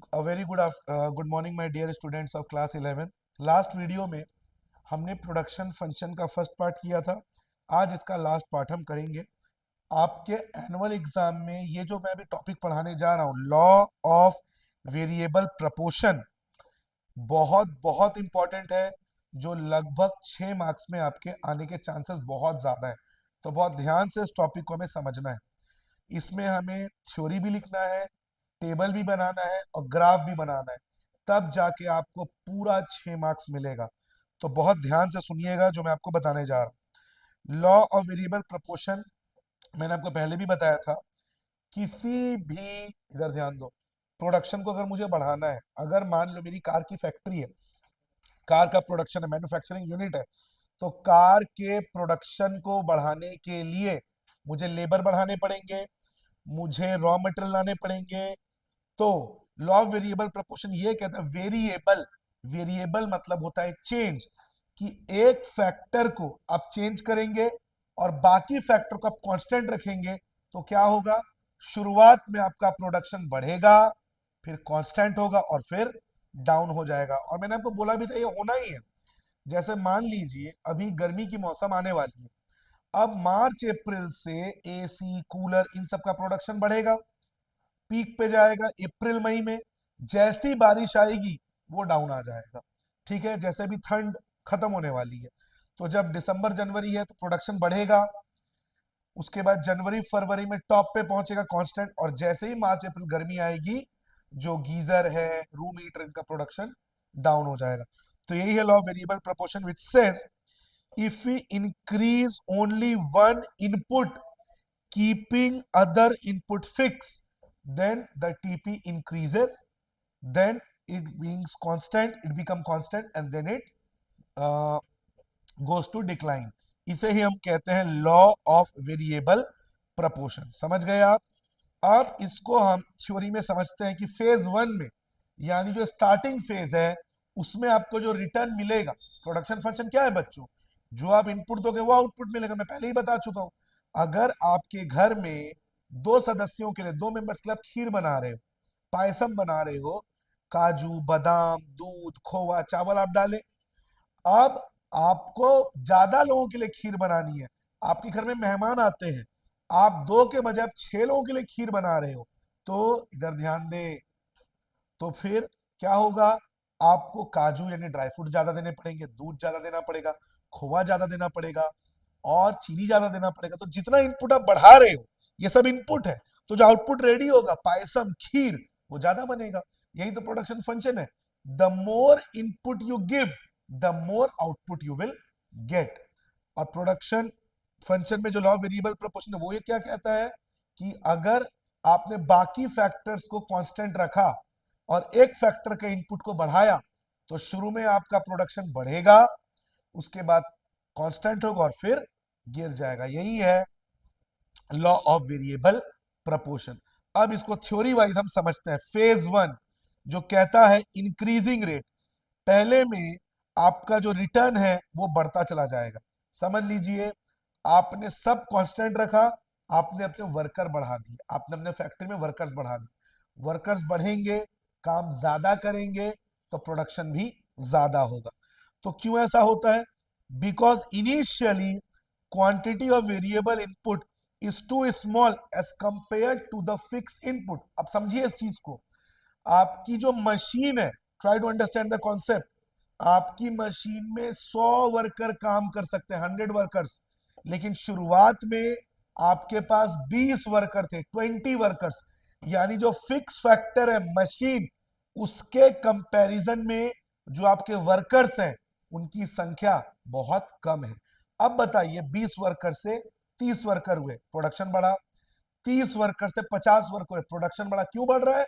A very good morning my dear students of class 11। Last video में हमने production function का first part किया था। आज इसका लास्ट पार्ट हम करेंगे। आपके एनुअल एग्जाम में ये जो मैं अभी टॉपिक पढ़ाने जा रहा हूँ, लॉ ऑफ वेरिएबल प्रपोर्शन, बहुत बहुत इंपॉर्टेंट है, जो लगभग 6 मार्क्स में आपके आने के चांसेस बहुत ज्यादा है। तो बहुत ध्यान से इस टॉपिक को हमें समझना है। इसमें हमें थ्योरी भी लिखना है, टेबल भी बनाना है और ग्राफ भी बनाना है, तब जाके आपको पूरा 6 मार्क्स मिलेगा। तो बहुत ध्यान से सुनिएगा जो मैं आपको बताने जा रहा हूँ। लॉ ऑफ वेरिएबल प्रपोर्शन, मैंने आपको पहले भी बताया था। किसी भी, इधर ध्यान दो, प्रोडक्शन को अगर मुझे बढ़ाना है, अगर मान लो मेरी कार की फैक्ट्री है, कार का प्रोडक्शन है, मैन्युफैक्चरिंग यूनिट है, तो कार के प्रोडक्शन को बढ़ाने के लिए मुझे लेबर बढ़ाने पड़ेंगे, मुझे रॉ मटेरियल लाने पड़ेंगे। तो लॉ ऑफ वेरिएबल प्रपोर्शन ये कहता है, वेरिएबल, वेरिएबल मतलब होता है चेंज, कि एक फैक्टर को आप चेंज करेंगे और बाकी फैक्टर को आप कांस्टेंट रखेंगे, तो क्या होगा, शुरुआत में आपका प्रोडक्शन बढ़ेगा, फिर कांस्टेंट होगा और फिर डाउन हो जाएगा। और मैंने आपको बोला भी था ये होना ही है। जैसे मान लीजिए अभी गर्मी की मौसम आने वाली है, अब मार्च अप्रैल से एसी कूलर इन सब का प्रोडक्शन बढ़ेगा, पीक पे जाएगा अप्रैल मई में। जैसी बारिश आएगी वो डाउन आ जाएगा। ठीक है, जैसे भी ठंड खत्म होने वाली है, तो जब दिसंबर जनवरी है तो प्रोडक्शन बढ़ेगा, उसके बाद जनवरी फरवरी में टॉप पे पहुंचेगा कांस्टेंट, और जैसे ही मार्च अप्रैल गर्मी आएगी, जो गीजर है, रूम हीटर, इनका प्रोडक्शन डाउन हो जाएगा। तो यही है law of variable proportion, which says if we increase only one input keeping other input fixed, then the TP increases, then it beings constant, it become constant, and then it uh, goes to decline. इसे ही हम कहते हैं law of variable proportion. समझ गए आप? अब इसको हम थ्योरी में समझते हैं कि फेज वन में, यानी जो स्टार्टिंग फेज है, उसमें आपको जो रिटर्न मिलेगा, प्रोडक्शन फंक्शन क्या है बच्चों, जो आप इनपुट दोगे वो आउटपुट मिलेगा। मैं पहले ही बता चुका हूं। अगर आपके घर में दो सदस्यों के लिए, दो मेंबर्स के लिए आप खीर बना रहे हो, पायसम बना रहे हो, काजू बादाम दूध खोआ चावल आप डाले, अब आपको ज्यादा लोगों के लिए खीर बनानी है, आपके घर में मेहमान आते हैं, आप दो के बजाय आप 6 लोगों के लिए खीर बना रहे हो, तो इधर ध्यान दे, तो फिर क्या होगा, आपको काजू यानी ड्राई फ्रूट ज्यादा देने पड़ेंगे, दूध ज्यादा देना पड़ेगा, खोआ ज्यादा देना पड़ेगा और चीनी ज्यादा देना पड़ेगा। तो जितना इनपुट आप बढ़ा रहे हो, ये सब इनपुट है, तो जो आउटपुट रेडी होगा, पायसम खीर, वो ज्यादा बनेगा। यही तो प्रोडक्शन फंक्शन है। The more input you give, the more output you will get. और प्रोडक्शन फंक्शन में जो लॉ ऑफ वेरिएबल प्रोपोर्शन है, वो ये क्या कहता है कि अगर आपने बाकी फैक्टर्स को कांस्टेंट रखा और एक फैक्टर के इनपुट को बढ़ाया, तो शुरू में आपका प्रोडक्शन बढ़ेगा, उसके बाद कांस्टेंट होगा और फिर गिर जाएगा। यही है लॉ ऑफ वेरिएबल प्रपोर्शन। अब इसको थ्योरी वाइज हम समझते हैं। फेज वन जो कहता है इंक्रीजिंग रेट, पहले में आपका जो रिटर्न है वो बढ़ता चला जाएगा। समझ लीजिए, आपने सब कांस्टेंट रखा, आपने अपने वर्कर बढ़ा दिए, आपने अपने फैक्ट्री में वर्कर्स बढ़ा दिए, वर्कर्स बढ़ेंगे, काम ज्यादा करेंगे, तो प्रोडक्शन भी ज्यादा होगा। तो क्यों ऐसा होता है? Because initially quantity of variable input is too small as compare to the fix input. अब समझिए इस चीज को, आपकी जो मशीन है, try to understand the concept, आपकी मशीन में 100 वर्कर काम कर सकते हैं, 100 वर्कर्स, लेकिन शुरुआत में आपके पास 20 वर्कर थे, 20 वर्कर्स, यानी जो फिक्स फैक्टर है मशीन, उसके कंपैरिजन में जो आपके वर्कर्स हैं उनकी संख्या बहुत कम है। अब बताइए, 20 वर्कर से 30 वर्कर हुए, प्रोडक्शन बढ़ा, 30 वर्कर से 50 वर्कर हुए, प्रोडक्शन बढ़ा। क्यों बढ़ रहा है?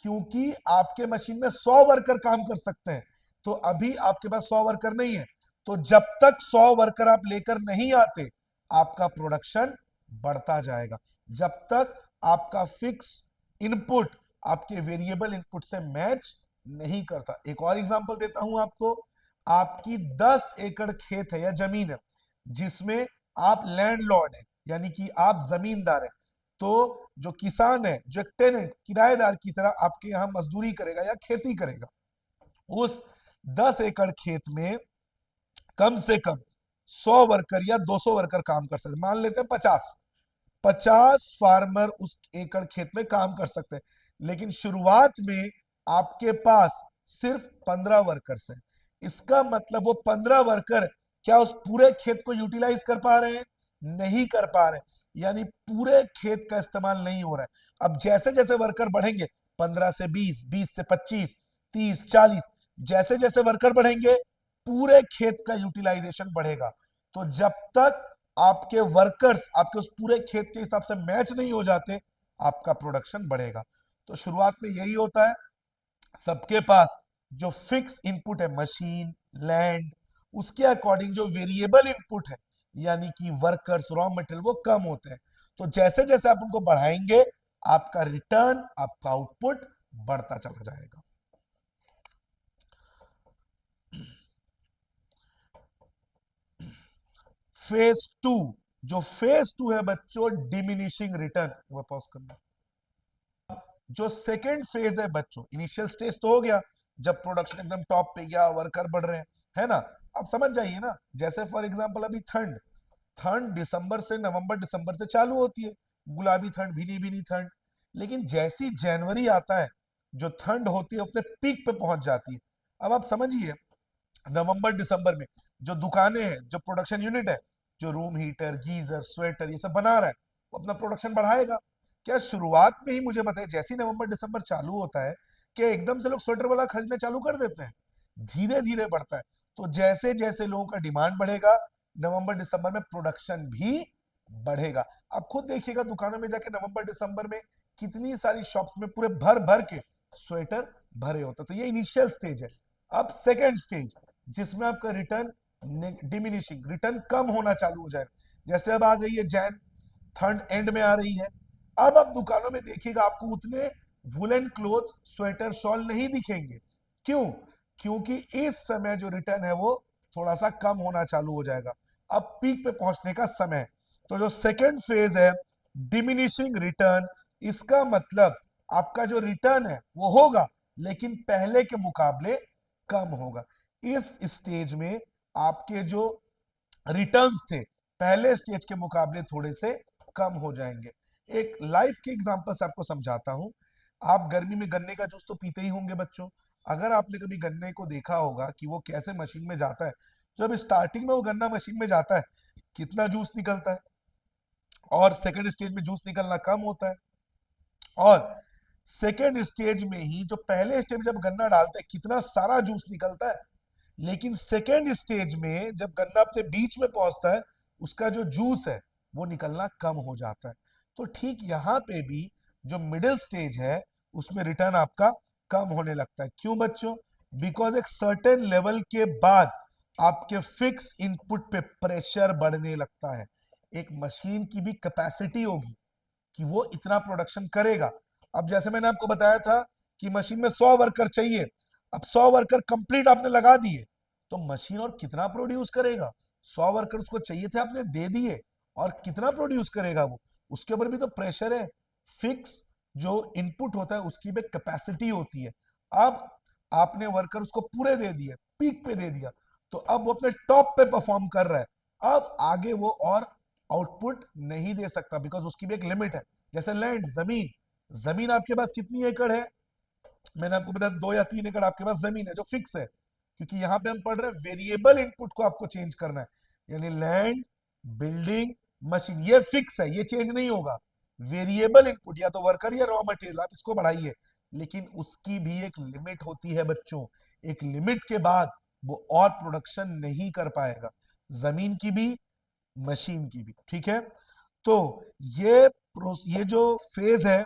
क्योंकि आपके मशीन में 100 वर्कर काम कर सकते हैं, तो अभी आपके पास 100 वर्कर नहीं है। तो जब तक 100 वर्कर आप लेकर नहीं आते, आपका प्रोडक्शन बढ़ता जाएगा, जब तक आपका फिक्स इनपुट आपके वेरिएबल इनपुट से मैच नहीं करता। एक और एग्जांपल देता हूं आपको। आपकी 10 एकड़ खेत है या जमीन है, जिसमें आप लैंडलॉर्ड है, यानी कि आप जमींदार है। तो जो किसान है, जो एक टेनेंट किराएदार की तरह आपके यहाँ मजदूरी करेगा या खेती करेगा, उस 10 एकड़ खेत में कम से कम 100 वर्कर या 200 वर्कर काम कर सकते, मान लेते हैं 50 फार्मर उस एकड़ खेत में काम कर सकते हैं, लेकिन शुरुआत में आपके पास सिर्फ 15 वर्कर्स हैं। इसका मतलब वो 15 वर्कर क्या उस पूरे खेत को यूटिलाइज कर पा रहे हैं? नहीं कर पा रहे, यानी पूरे खेत का इस्तेमाल नहीं हो रहा है। अब जैसे जैसे वर्कर बढ़ेंगे, 15 से 20, 20 से 25, 30, 40, जैसे जैसे वर्कर बढ़ेंगे पूरे खेत का यूटिलाइजेशन बढ़ेगा। तो जब तक आपके वर्कर्स आपके उस पूरे खेत के हिसाब से मैच नहीं हो जाते, आपका प्रोडक्शन बढ़ेगा। तो शुरुआत में यही होता है, सबके पास जो फिक्स इनपुट है, मशीन, लैंड, उसके अकॉर्डिंग जो वेरिएबल इनपुट है यानी कि वर्कर्स, रॉ मटेरियल, वो कम होते हैं। तो जैसे जैसे आप उनको बढ़ाएंगे, आपका रिटर्न, आपका आउटपुट बढ़ता चला जाएगा। फेज टू, जो फेज टू है बच्चों, डिमिनिशिंग रिटर्न। पॉज करना। जो सेकेंड फेज है बच्चों, इनिशियल स्टेज तो हो गया जब प्रोडक्शन एकदम टॉप पे गया, वर्कर बढ़ रहे हैं, है ना। आप समझ जाइए ना, जैसे फॉर एग्जांपल अभी ठंड ठंड दिसंबर से नवंबर दिसंबर से चालू होती है, गुलाबी ठंड, भीनी भीनी ठंड। लेकिन जैसी जनवरी आता है, जो ठंड होती है अपने पीक पे पहुंच जाती है। अब आप समझिए, नवंबर दिसंबर में जो दुकानें हैं, जो प्रोडक्शन यूनिट है, जो रूम हीटर, गीजर, स्वेटर ये सब बना रहा है, वो अपना प्रोडक्शन बढ़ाएगा। क्या शुरुआत में ही मुझे बताइए, जैसे ही नवंबर दिसंबर चालू होता है, क्या एकदम से लोग स्वेटर वाला खरीदना चालू कर देते हैं? धीरे धीरे बढ़ता है। तो जैसे जैसे लोगों का डिमांड बढ़ेगा, नवंबर दिसंबर में प्रोडक्शन भी बढ़ेगा। आप खुद देखिएगा दुकानों में जाके नवंबर दिसंबर में कितनी सारी शॉप्स में पूरे भर भर के स्वेटर भरे होते हैं। तो ये इनिशियल स्टेज है। अब सेकेंड स्टेज, जिसमें आपका रिटर्न डिमिनिशिंग, रिटर्न कम होना चालू हो जाएगा। जैसे अब आ गई है जैन, ठंड एंड में आ रही है, अब आप दुकानों में देखिएगा आपको उतने वुलन क्लोथ्स, स्वेटर, शॉल नहीं दिखेंगे। क्यों? क्योंकि इस समय जो रिटर्न है वो थोड़ा सा कम होना चालू हो जाएगा, अब पीक पे पहुंचने का समय है। तो जो सेकेंड फेज है, डिमिनिशिंग रिटर्न, इसका मतलब आपका जो रिटर्न है वो होगा, लेकिन पहले के मुकाबले कम होगा। इस स्टेज में आपके जो रिटर्न्स थे पहले स्टेज के मुकाबले थोड़े से कम हो जाएंगे। एक लाइफ के एग्जांपल से आपको समझाता हूं। आप गर्मी में गन्ने का जूस तो पीते ही होंगे बच्चों। अगर आपने कभी गन्ने को देखा होगा कि वो कैसे मशीन में जाता है, जब स्टार्टिंग में वो गन्ना मशीन में जाता है कितना जूस निकलता है, और सेकंड स्टेज में जूस निकलना कम होता है। और सेकेंड स्टेज में ही जो पहले स्टेज में जब गन्ना डालते हैं कितना सारा जूस निकलता है, लेकिन सेकेंड स्टेज में जब गन्ना अपने बीच में पहुंचता है, उसका जो जूस है वो निकलना कम हो जाता है। तो ठीक यहां पे भी जो मिडिल स्टेज है उसमें रिटर्न आपका कम होने लगता है। क्यों बच्चों? बिकॉज एक सर्टेन लेवल के बाद आपके फिक्स इनपुट पे प्रेशर बढ़ने लगता है। एक मशीन की भी कैपेसिटी होगी कि वो इतना प्रोडक्शन करेगा। अब जैसे मैंने आपको बताया था कि मशीन में 100 वर्कर चाहिए, अब 100 वर्कर कंप्लीट आपने लगा दिए, तो मशीन और कितना प्रोड्यूस करेगा? 100 वर्कर उसको चाहिए थे, आपने दे दिए, और कितना प्रोड्यूस करेगा वो? उसके ऊपर भी तो प्रेशर है। फिक्स जो इनपुट होता है उसकी भी कैपेसिटी होती है। अब आपने वर्कर उसको पूरे दे दिए, पीक पे दे दिया, तो अब वो अपने टॉप पे परफॉर्म कर रहा है। अब आगे वो और आउटपुट नहीं दे सकता, बिकॉज उसकी भी एक लिमिट है। जैसे लैंड, जमीन, जमीन आपके पास कितनी एकड़ है? मैंने आपको बताया 2 या 3 एकड़ आपके पास जमीन है जो फिक्स है, क्योंकि यहां पे हम पढ़ रहे हैं वेरिएबल इनपुट को आपको चेंज करना है। यानी लैंड, बिल्डिंग, मशीन, ये फिक्स है, ये चेंज नहीं होगा। वेरिएबल इनपुट या तो वर्कर या रॉ मटेरियल, आप इसको बढ़ाइए, लेकिन उसकी भी एक लिमिट होती है बच्चों। एक लिमिट के बाद वो और प्रोडक्शन नहीं कर पाएगा, जमीन की भी, मशीन की भी। ठीक है, तो ये ये जो फेज है,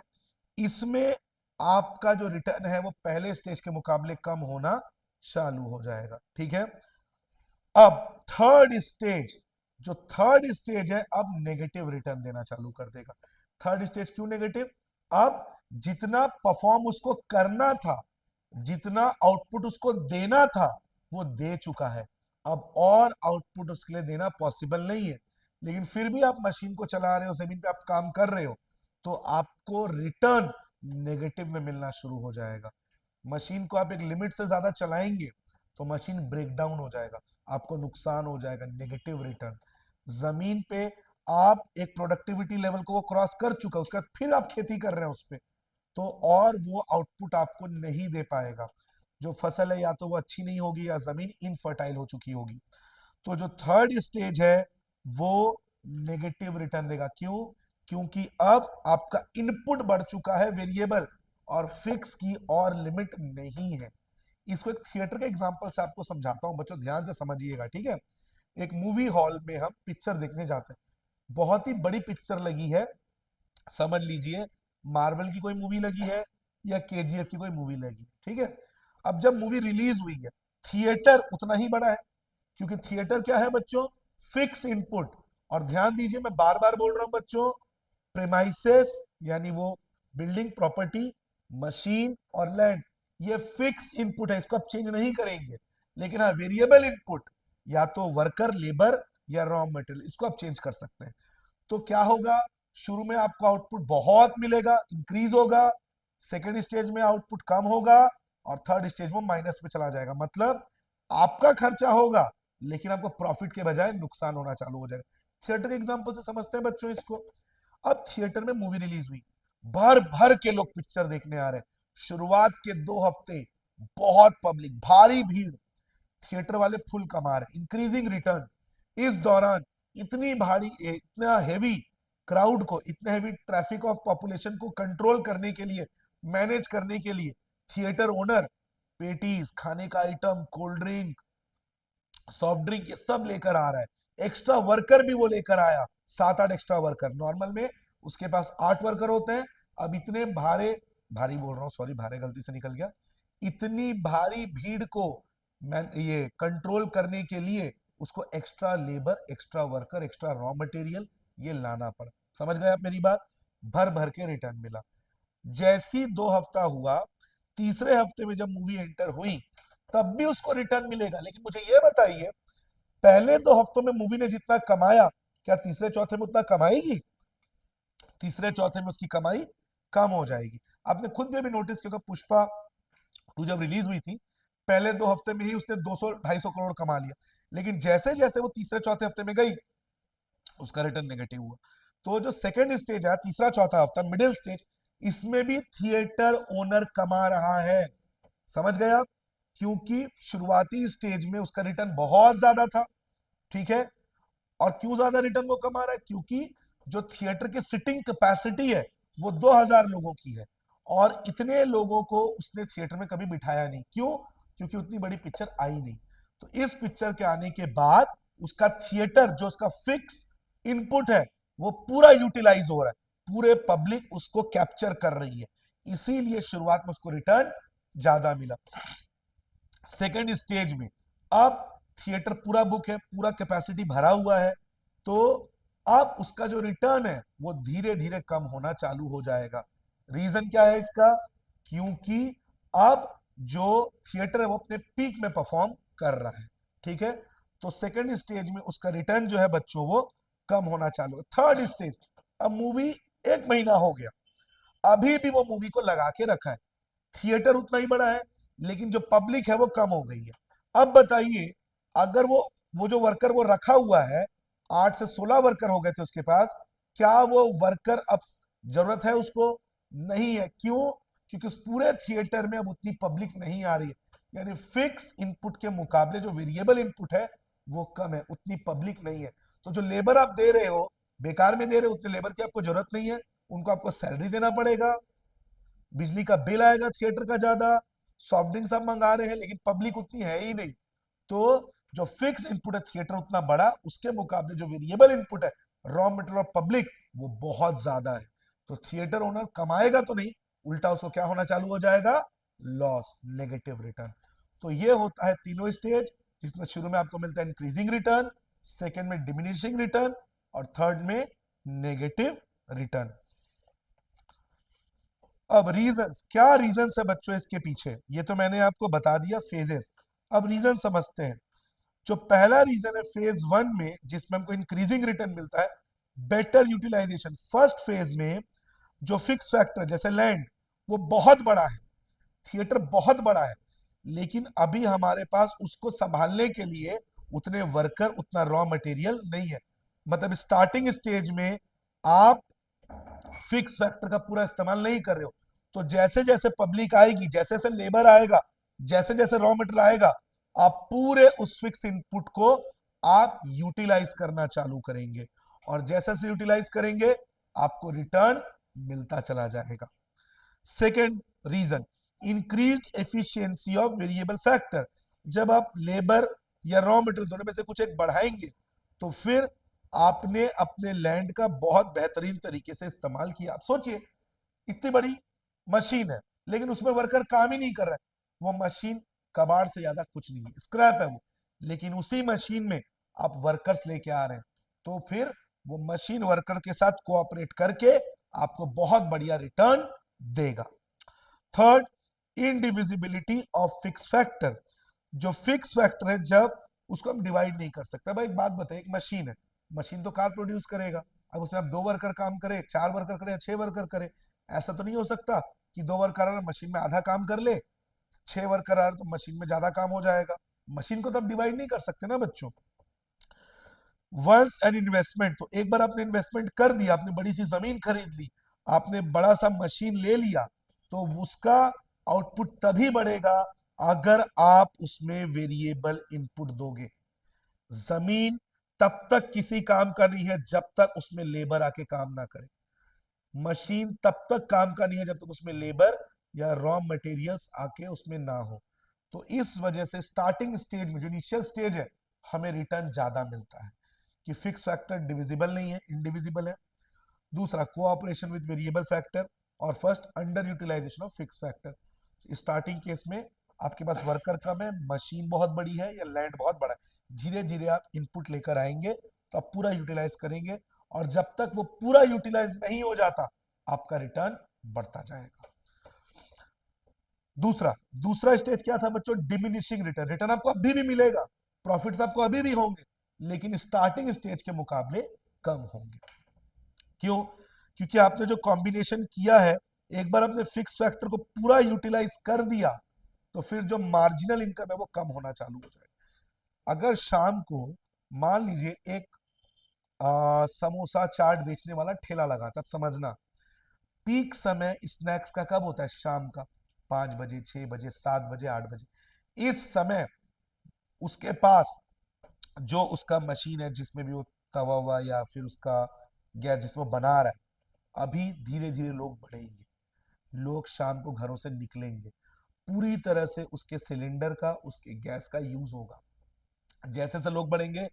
इसमें आपका जो रिटर्न है वो पहले स्टेज के मुकाबले कम होना चालू हो जाएगा। ठीक है, अब थर्ड स्टेज, जो थर्ड स्टेज है, अब नेगेटिव रिटर्न देना चालू कर देगा। थर्ड स्टेज क्यों नेगेटिव? अब जितना परफॉर्म उसको करना था, जितना आउटपुट उसको देना था, वो दे चुका है। अब और आउटपुट उसके लिए देना पॉसिबल नहीं है। लेकिन फिर भी आप मशीन को चला रहे हो, जमीन पे आप काम कर रहे हो, तो आपको रिटर्न नेगेटिव में मिलना शुरू हो जाएगा। मशीन को आप एक लिमिट से ज्यादा चलाएंगे तो मशीन ब्रेक डाउन हो जाएगा, आपको नुकसान हो जाएगा, नेगेटिव रिटर्न। जमीन पे आप एक प्रोडक्टिविटी लेवल को वो क्रॉस कर चुका, उसके बाद फिर आप खेती कर रहे हैं उस पे, तो और वो आउटपुट आपको नहीं दे पाएगा। जो फसल है या तो वो अच्छी नहीं होगी या जमीन इनफर्टाइल हो चुकी होगी। तो जो थर्ड स्टेज है वो नेगेटिव रिटर्न देगा। क्यों? क्योंकि अब आपका इनपुट बढ़ चुका है वेरिएबल, और फिक्स की और लिमिट नहीं है। इसको एक थिएटर के एग्जांपल से आपको समझाता हूं, बच्चों ध्यान से समझिएगा, ठीक है। एक मूवी हॉल में हम पिक्चर देखने जाते हैं, बहुत ही बड़ी पिक्चर लगी है, समझ लीजिए मार्वल की कोई मूवी लगी है या केजीएफ की कोई मूवी लगी, ठीक है। अब जब मूवी रिलीज हुई है, थिएटर उतना ही बड़ा है, क्योंकि थिएटर क्या है बच्चों, फिक्स इनपुट। और ध्यान दीजिए मैं बार बार बोल रहा हूं बच्चों, प्रेमाइसेस यानी वो बिल्डिंग प्रॉपर्टी, मशीन और लैंड, ये फिक्स इनपुट है, इसको आप चेंज नहीं करेंगे। लेकिन हाँ, वेरिएबल इनपुट या तो वर्कर, लेबर या रॉ मटेरियल, इसको आप चेंज कर सकते हैं। तो क्या होगा, शुरू में आपको आउटपुट बहुत मिलेगा, इंक्रीज होगा, सेकेंड स्टेज में आउटपुट कम होगा, और थर्ड स्टेज में माइनस में चला जाएगा। मतलब आपका खर्चा होगा लेकिन आपको प्रॉफिट के बजाय नुकसान होना चालू हो जाएगा। थिएटर के एग्जांपल से समझते हैं बच्चों इसको। अब थिएटर में मूवी रिलीज हुई, भर भर के लोग पिक्चर देखने आ रहे हैं। शुरुआत के 2 हफ्ते बहुत पब्लिक, भारी भीड़, थिएटर वाले फुल कमा रहे, इंक्रीजिंग रिटर्न। इस दौरान इतनी भारी, इतना हेवी क्राउड को, इतने हेवी ट्रैफिक ऑफ पॉपुलेशन को कंट्रोल करने के लिए, मैनेज करने के लिए थिएटर ओनर पेटीज, खाने का item, cold drink, soft drink, ये सब लेकर आ रहा है। एक्स्ट्रा वर्कर भी वो लेकर आया, 7-8 एक्स्ट्रा वर्कर। नॉर्मल में उसके पास 8 वर्कर होते हैं, अब इतने भारे, भारी बोल रहा हूँ, सॉरी, भारे गलती से निकल गया, इतनी भारी भीड़ को मैं ये कंट्रोल करने के लिए उसको extra labour, extra worker, extra raw material ये लाना पड़ा। समझ गए आप मेरी बात? भर भर के रिटर्न मिला। जैसी 2 हफ्ता हुआ, तीसरे हफ्ते में जब मूवी एंटर हुई तब भी उसको रिटर्न मिलेगा। लेकिन मुझे ये बताइए, पहले 2 हफ्तों में मूवी ने जितना कमाया, क्या तीसरे चौथे में उतना कमाएगी? तीसरे चौथे में उसकी कमाई कम हो जाएगी। आपने खुद भी अभी नोटिस किया, पुष्पा 2 जब रिलीज हुई थी, पहले 2 हफ्ते में ही उसने 200-250 करोड़ कमा लिया, लेकिन जैसे जैसे वो तीसरे चौथे हफ्ते में गई उसका रिटर्न नेगेटिव हुआ। तो जो सेकेंड स्टेज है, तीसरा चौथा हफ्ता, मिडिल स्टेज, इसमें भी थिएटर ओनर कमा रहा है। समझ गए आप? क्योंकि शुरुआती स्टेज में उसका रिटर्न बहुत ज्यादा था, ठीक है। और क्यों ज्यादा रिटर्न वो कमा रहा है? क्योंकि जो थिएटर की सिटिंग कैपेसिटी है वो 2000 लोगों की है, और इतने लोगों को उसने थिएटर में कभी बिठाया नहीं। क्यों? क्योंकि उतनी बड़ी पिक्चर आई नहीं। तो इस पिक्चर के आने के बाद उसका थिएटर, जो उसका फिक्स इनपुट है, वो पूरा यूटिलाइज हो रहा है, पूरे पब्लिक उसको कैप्चर कर रही है, इसीलिए शुरुआत में उसको रिटर्न ज्यादा मिला। सेकेंड स्टेज में अब थिएटर पूरा बुक है, पूरा कैपेसिटी भरा हुआ है, तो अब उसका जो रिटर्न है वो धीरे धीरे कम होना चालू हो जाएगा। रीजन क्या है इसका? क्योंकि अब जो थिएटर है वो अपने पीक में परफॉर्म कर रहा है, ठीक है। तो सेकंड स्टेज में उसका रिटर्न जो है बच्चों वो कम होना चालू है। थर्ड स्टेज, अब मूवी 1 महीना हो गया, अभी भी वो मूवी को लगा के रखा है, थिएटर उतना ही बड़ा है लेकिन जो पब्लिक है वो कम हो गई है। अब बताइए, अगर वो जो वर्कर वो रखा हुआ है, 8 से 16 वर्कर हो गए थे उसके पास, क्या वो वर्कर अब जरूरत है उसको? नहीं है। क्यों? क्योंकि उस पूरे थिएटर में अब उतनी पब्लिक नहीं आ रही है, यानी फिक्स इनपुट के मुकाबले जो वेरिएबल इनपुट है वो कम है, उतनी पब्लिक नहीं है। तो जो लेबर आप दे रहे हो, बेकार में दे रहे हो, उतने लेबर की आपको जरूरत नहीं है, उनको आपको सैलरी देना पड़ेगा, बिजली का बिल आएगा थिएटर का ज्यादा, सॉफ्ट ड्रिंक्स आप मंगा रहे हैं लेकिन पब्लिक उतनी है ही नहीं। तो जो फिक्स इनपुट है थिएटर उतना बड़ा, उसके मुकाबले जो वेरिएबल इनपुट है, रॉ मटेरियल और पब्लिक, वो बहुत ज्यादा है। तो थिएटर ओनर कमाएगा तो नहीं, उल्टा उसको क्या होना चालू हो जाएगा? Loss, negative return. तो ये होता है तीनों स्टेज, जिसमें शुरू में आपको मिलता है इंक्रीजिंग रिटर्न, सेकेंड में डिमिनिशिंग रिटर्न, और थर्ड में नेगेटिव रिटर्न। अब रीजंस, क्या रीजंस है बच्चों इसके पीछे? ये तो मैंने आपको बता दिया फेजेस। अब रीजन समझते हैं। जो पहला रीजन है फेज 1 में, जिसमें हमको इंक्रीजिंग रिटर्न मिलता है, बेटर यूटिलाइजेशन। फर्स्ट फेज में जो फिक्स फैक्टर जैसे लैंड वो बहुत बड़ा है, थिएटर बहुत बड़ा है, लेकिन अभी हमारे पास उसको संभालने के लिए उतने वर्कर, उतना रॉ मटेरियल नहीं है। मतलब स्टार्टिंग स्टेज में आप फिक्स फैक्टर का पूरा इस्तेमाल नहीं कर रहे हो, तो जैसे जैसे पब्लिक आएगी, जैसे जैसे लेबर आएगा, जैसे जैसे रॉ मटेरियल आएगा, आप पूरे उस फिक्स इनपुट को आप यूटिलाइज करना चालू करेंगे, और जैसे जैसे यूटिलाइज करेंगे आपको रिटर्न मिलता चला जाएगा। Second reason, increase efficiency of variable factor. जब आप लेबर या रॉ मटेरियल दोनों में से कुछ एक बढ़ाएंगे, तो फिर आपने अपने लैंड का बहुत बेहतरीन तरीके से इस्तेमाल किया। आप सोचिए, इतनी बड़ी मशीन है लेकिन उसमें वर्कर काम ही नहीं कर रहा है, वो मशीन कबाड़ से ज्यादा कुछ नहीं है, स्क्रैप है वो, लेकिन उसी मशीन में आप वर्कर्स लेके आ रहे हैं, तो फिर वो मशीन वर्कर के साथ कोऑपरेट करके आपको बहुत बढ़िया रिटर्न देगा। Third, indivisibility of fix factor. जो फिक्स फैक्टर है, जब उसको हम डिवाइड नहीं कर सकते। भाई एक बात बताइए, एक मशीन है, मशीन तो कार प्रोड्यूस करेगा, अब उसमें आप 2 वर्कर काम करे, 4 वर्कर करे, 6 वर्कर करे, ऐसा तो नहीं हो सकता कि 2 वर्कर आ रहे मशीन में आधा काम कर ले, 6 वर्कर आ रहे तो मशीन में ज्यादा काम हो जाएगा। मशीन को तो आप डिवाइड नहीं कर सकते ना बच्चों। वंस एन इन्वेस्टमेंट, तो एक बार आपने इन्वेस्टमेंट कर दिया, आपने बड़ी सी जमीन खरीद ली, आपने बड़ा सा मशीन ले लिया, तो उसका आउटपुट तभी बढ़ेगा अगर आप उसमें वेरिएबल इनपुट दोगे। जमीन तब तक किसी काम का नहीं है जब तक उसमें लेबर आके काम ना करे, मशीन तब तक काम का नहीं है जब तक उसमें लेबर या रॉ मटेरियल्स आके उसमें ना हो। तो इस वजह से स्टार्टिंग स्टेज में, जो इनिशियल स्टेज है, हमें रिटर्न ज्यादा मिलता है कि फिक्स फैक्टर डिविजिबल नहीं है, इंडिविजिबल है। दूसरा, कोऑपरेशन विद वेरिएबल फैक्टर। और first, under utilisation of fix factor. Starting case में आपके पास वर्कर कम है, मशीन बहुत बड़ी है या लैंड बहुत बड़ा है, धीरे धीरे आप इनपुट लेकर आएंगे तो आप पूरा यूटिलाइज करेंगे, और जब तक वो पूरा यूटिलाइज नहीं हो जाता आपका रिटर्न बढ़ता जाएगा। दूसरा दूसरा स्टेज क्या था बच्चों? Diminishing return. रिटर्न आपको अभी भी मिलेगा, प्रॉफिट्स आपको अभी भी होंगे, लेकिन स्टार्टिंग स्टेज के मुकाबले कम होंगे। क्यों? क्योंकि आपने जो कॉम्बिनेशन किया है, एक बार आपने फिक्स फैक्टर को पूरा यूटिलाइज कर दिया, तो फिर जो मार्जिनल इनकम है वो कम होना चालू हो जाएगा। अगर शाम को मान लीजिए एक समोसा चाट बेचने वाला ठेला लगाता, समझना पीक समय स्नैक्स का कब होता है? शाम का 5 बजे, 6 बजे, 7 बजे, 8 बजे। इस समय उसके पास जो उसका मशीन है, जिसमें भी वो तवा हुआ या फिर उसका गैस जिसमें वो बना रहा है, अभी धीरे धीरे लोग बढ़ेंगे, लोग शाम को घरों से निकलेंगे, पूरी तरह से उसके सिलेंडर का, उसके गैस का यूज होगा। जैसे जैसे लोग बढ़ेंगे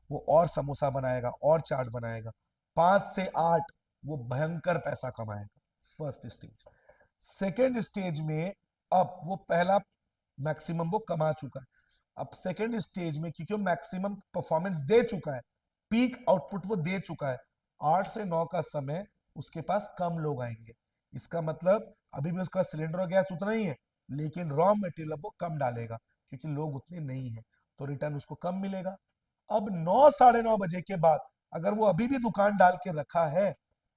वो और समोसा बनाएगा और चाट बनाएगा, 5 से 8 वो भयंकर पैसा कमाएगा। First stage. सेकेंड स्टेज में अब वो पहला मैक्सिमम वो कमा चुका है, अब सेकेंड स्टेज में क्योंकि वो मैक्सिमम परफॉर्मेंस दे चुका है, पीक आउटपुट वो दे चुका है, 8 से 9 का समय उसके पास कम लोग आएंगे। इसका मतलब अभी भी उसका सिलेंडर और गैस उतना ही है, लेकिन रॉ मटेरियल वो कम डालेगा क्योंकि लोग उतने नहीं है, तो रिटर्न उसको कम मिलेगा। अब 9 साढ़े 9 बजे के बाद अगर वो अभी भी दुकान डाल के रखा है,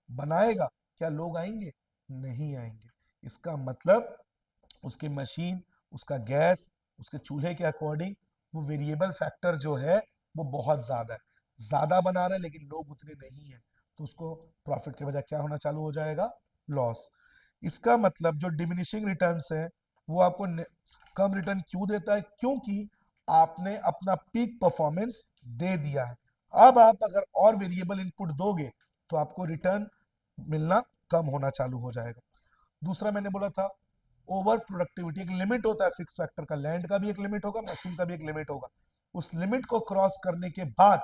बनाएगा, क्या लोग आएंगे? नहीं आएंगे। इसका मतलब उसकी मशीन, उसका गैस, उसके चूल्हे के अकॉर्डिंग वो वेरिएबल फैक्टर जो है वो बहुत ज्यादा है, ज्यादा बना रहा है लेकिन लोग उतने नहीं है, तो उसको प्रॉफिट के बजाय क्या होना चालू हो जाएगा? लॉस। इसका मतलब जो डिमिनिशिंग रिटर्न्स है वो आपको कम रिटर्न क्यों देता है? क्योंकि आपने अपना पीक परफॉर्मेंस दे दिया है। अब आप अगर और वेरिएबल इनपुट दोगे तो आपको रिटर्न मिलना कम होना चालू हो जाएगा। दूसरा मैंने बोला था ओवर प्रोडक्टिविटी। एक लिमिट होता है फिक्स फैक्टर का, लैंड का भी एक लिमिट होगा, मशीन का भी एक लिमिट होगा। उस लिमिट को क्रॉस करने के बाद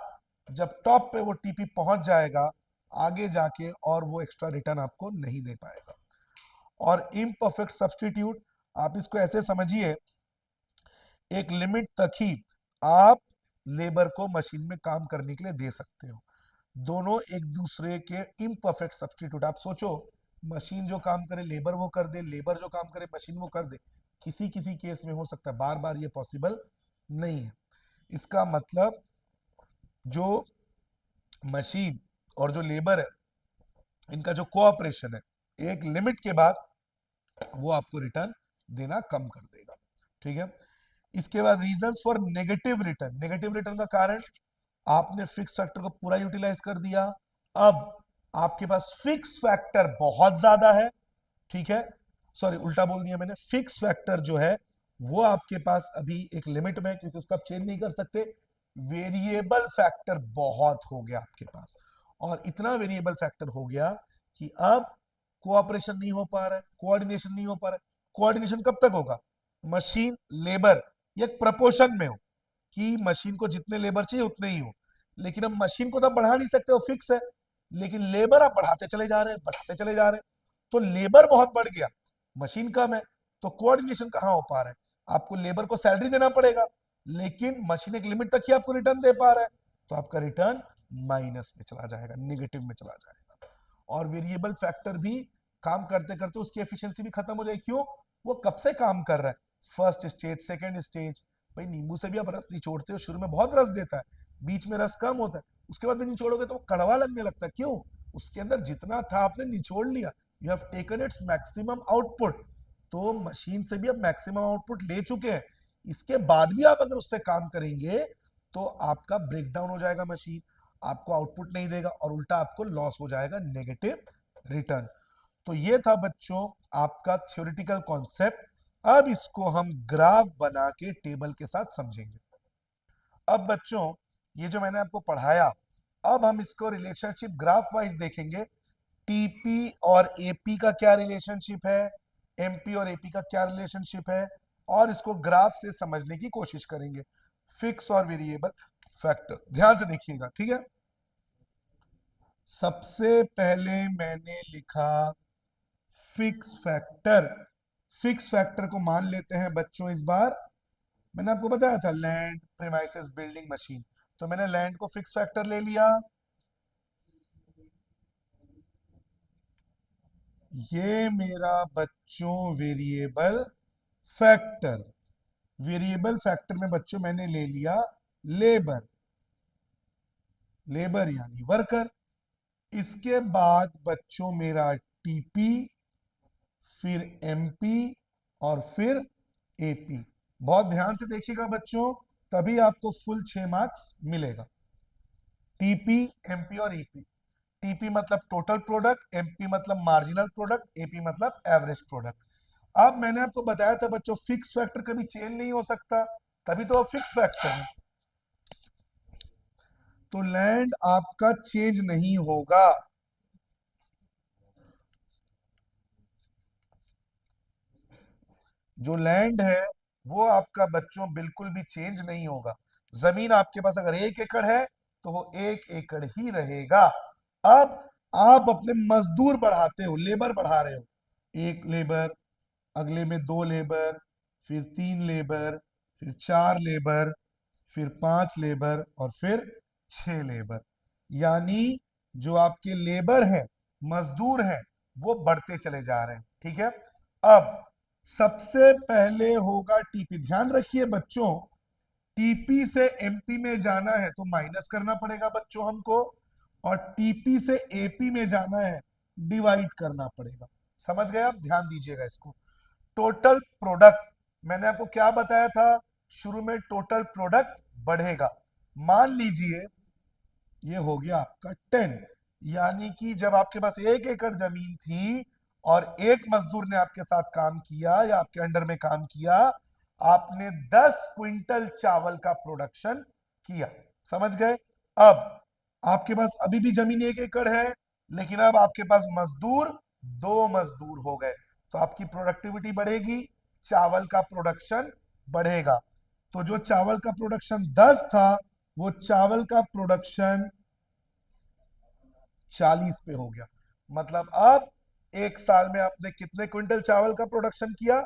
जब टॉप पे वो टीपी पहुंच जाएगा, आगे जाके और वो एक्स्ट्रा रिटर्न आपको नहीं दे पाएगा। और इम्परफेक्ट सब्सटीट्यूट, आप इसको ऐसे समझिए, एक लिमिट तक ही आप लेबर को मशीन में काम करने के लिए दे सकते हो, दोनों एक दूसरे के इम्परफेक्ट सब्सटीट्यूट। आप सोचो, मशीन जो काम करे लेबर वो कर दे, लेबर जो काम करे मशीन वो कर दे, किसी किसी केस में हो सकता है, बार बार ये पॉसिबल नहीं है। इसका मतलब जो मशीन और जो लेबर है, इनका जो कोऑपरेशन है एक लिमिट के बाद वो आपको रिटर्न देना कम कर देगा। ठीक है, इसके बाद reasons for negative return. Negative return का कारण, आपने फिक्स फैक्टर को पूरा यूटिलाइज कर दिया, अब आपके पास फिक्स फैक्टर बहुत ज्यादा है। ठीक है, सॉरी उल्टा बोल दिया मैंने, फिक्स फैक्टर जो है वो आपके पास अभी एक लिमिट में है, क्योंकि उसको आप चेंज नहीं कर सकते। वेरिएबल फैक्टर बहुत हो गया आपके पास, और इतना वेरिएबल फैक्टर हो गया कि अब कोऑपरेशन नहीं हो पा रहा है, कोऑर्डिनेशन नहीं हो पा रहा है। कोऑर्डिनेशन कब तक होगा? मशीन लेबर एक प्रपोर्शन में हो, कि मशीन को जितने लेबर चाहिए उतने ही हो, लेकिन अब मशीन को तो आप बढ़ा नहीं सकते, वो फिक्स है, लेकिन लेबर आप बढ़ाते चले जा रहे हैं, बढ़ाते चले जा रहे हैं, तो लेबर बहुत बढ़ गया, मशीन कम है, तो कोऑर्डिनेशन कहां हो पा रहा है? आपको लेबर को सैलरी देना पड़ेगा, लेकिन मशीन एक लिमिट तक ही आपको रिटर्न दे पा रहा है, तो आपका रिटर्न माइनस में चला जाएगा, निगेटिव में चला जाएगा। और वेरिएबल फैक्टर भी काम करते करते उसकी एफिशिएंसी भी खत्म हो जाएगी। क्यों? वो कब से काम कर रहा है, फर्स्ट स्टेज, सेकेंड स्टेज। भाई नींबू से भी आप रस निचोड़ते हो, शुरू में बहुत रस देता है, बीच में रस कम होता है, उसके बाद भी निचोड़ोगे तो वो कड़वा लगने लगता है। क्यों? उसके अंदर जितना था आपने निचोड़ लिया, you have taken its maximum output. तो मशीन से भी अब मैक्सिमम आउटपुट ले चुके हैं, इसके बाद भी आप अगर उससे काम करेंगे तो आपका ब्रेकडाउन हो जाएगा मशीन, आपको आउटपुट नहीं देगा, और उल्टा आपको लॉस हो जाएगा, नेगेटिव रिटर्न। तो ये था बच्चों आपका थ्योरेटिकल कॉन्सेप्ट। अब इसको हम ग्राफ बना के टेबल के साथ समझेंगे। अब बच्चों ये जो मैंने आपको पढ़ाया, अब हम इसको रिलेशनशिप ग्राफ वाइज देखेंगे। टीपी और एपी का क्या रिलेशनशिप है, एमपी और एपी का क्या रिलेशनशिप है, और इसको ग्राफ से समझने की कोशिश करेंगे। फिक्स और वेरिएबल फैक्टर, ध्यान से देखिएगा, ठीक है। सबसे पहले मैंने लिखा फिक्स फैक्टर। फिक्स फैक्टर को मान लेते हैं बच्चों, इस बार मैंने आपको बताया था लैंड, प्रीमाइसेस, बिल्डिंग, मशीन, तो मैंने लैंड को फिक्स फैक्टर ले लिया। ये मेरा बच्चों वेरिएबल फैक्टर, वेरिएबल फैक्टर में बच्चों मैंने ले लिया लेबर, लेबर यानी वर्कर। इसके बाद बच्चों मेरा टीपी, फिर एमपी, और फिर एपी। बहुत ध्यान से देखिएगा बच्चों, तभी आपको फुल 6 मार्क्स मिलेगा। टीपी, एमपी और ईपी। टीपी मतलब टोटल प्रोडक्ट, एमपी मतलब मार्जिनल प्रोडक्ट, एपी मतलब एवरेज प्रोडक्ट। अब मैंने आपको बताया था बच्चों फिक्स फैक्टर कभी चेंज नहीं हो सकता, तभी तो फिक्स फैक्टर है। तो लैंड आपका चेंज नहीं होगा, जो लैंड है वो आपका बच्चों बिल्कुल भी चेंज नहीं होगा। जमीन आपके पास अगर 1 एकड़ है तो वो 1 एकड़ ही रहेगा। अब आप अपने मजदूर बढ़ाते हो, लेबर बढ़ा रहे हो, 1 लेबर, अगले में 2 लेबर, फिर 3 लेबर, फिर 4 लेबर, फिर 5 लेबर, और फिर 6 लेबर। यानी जो आपके लेबर है, मजदूर है, वो बढ़ते चले जा रहे हैं। ठीक है, अब सबसे पहले होगा टीपी। ध्यान रखिए बच्चों, टीपी से एमपी में जाना है तो माइनस करना पड़ेगा बच्चों हमको, और टीपी से एपी में जाना है डिवाइड करना पड़ेगा। समझ गए आप? ध्यान दीजिएगा इसको। टोटल प्रोडक्ट, मैंने आपको क्या बताया था शुरू में, टोटल प्रोडक्ट बढ़ेगा। मान लीजिए ये हो गया आपका 10, यानी कि जब आपके पास 1 एकड़ जमीन थी और एक मजदूर ने आपके साथ काम किया या आपके अंडर में काम किया, आपने 10 क्विंटल चावल का प्रोडक्शन किया। समझ गए? अब आपके पास अभी भी जमीन 1 एकड़ है, लेकिन अब आपके पास मजदूर 2 मजदूर हो गए, तो आपकी प्रोडक्टिविटी बढ़ेगी, चावल का प्रोडक्शन बढ़ेगा। तो जो चावल का प्रोडक्शन 10 था, वो चावल का प्रोडक्शन 40 पे हो गया। मतलब अब 1 साल में आपने कितने क्विंटल चावल का प्रोडक्शन किया?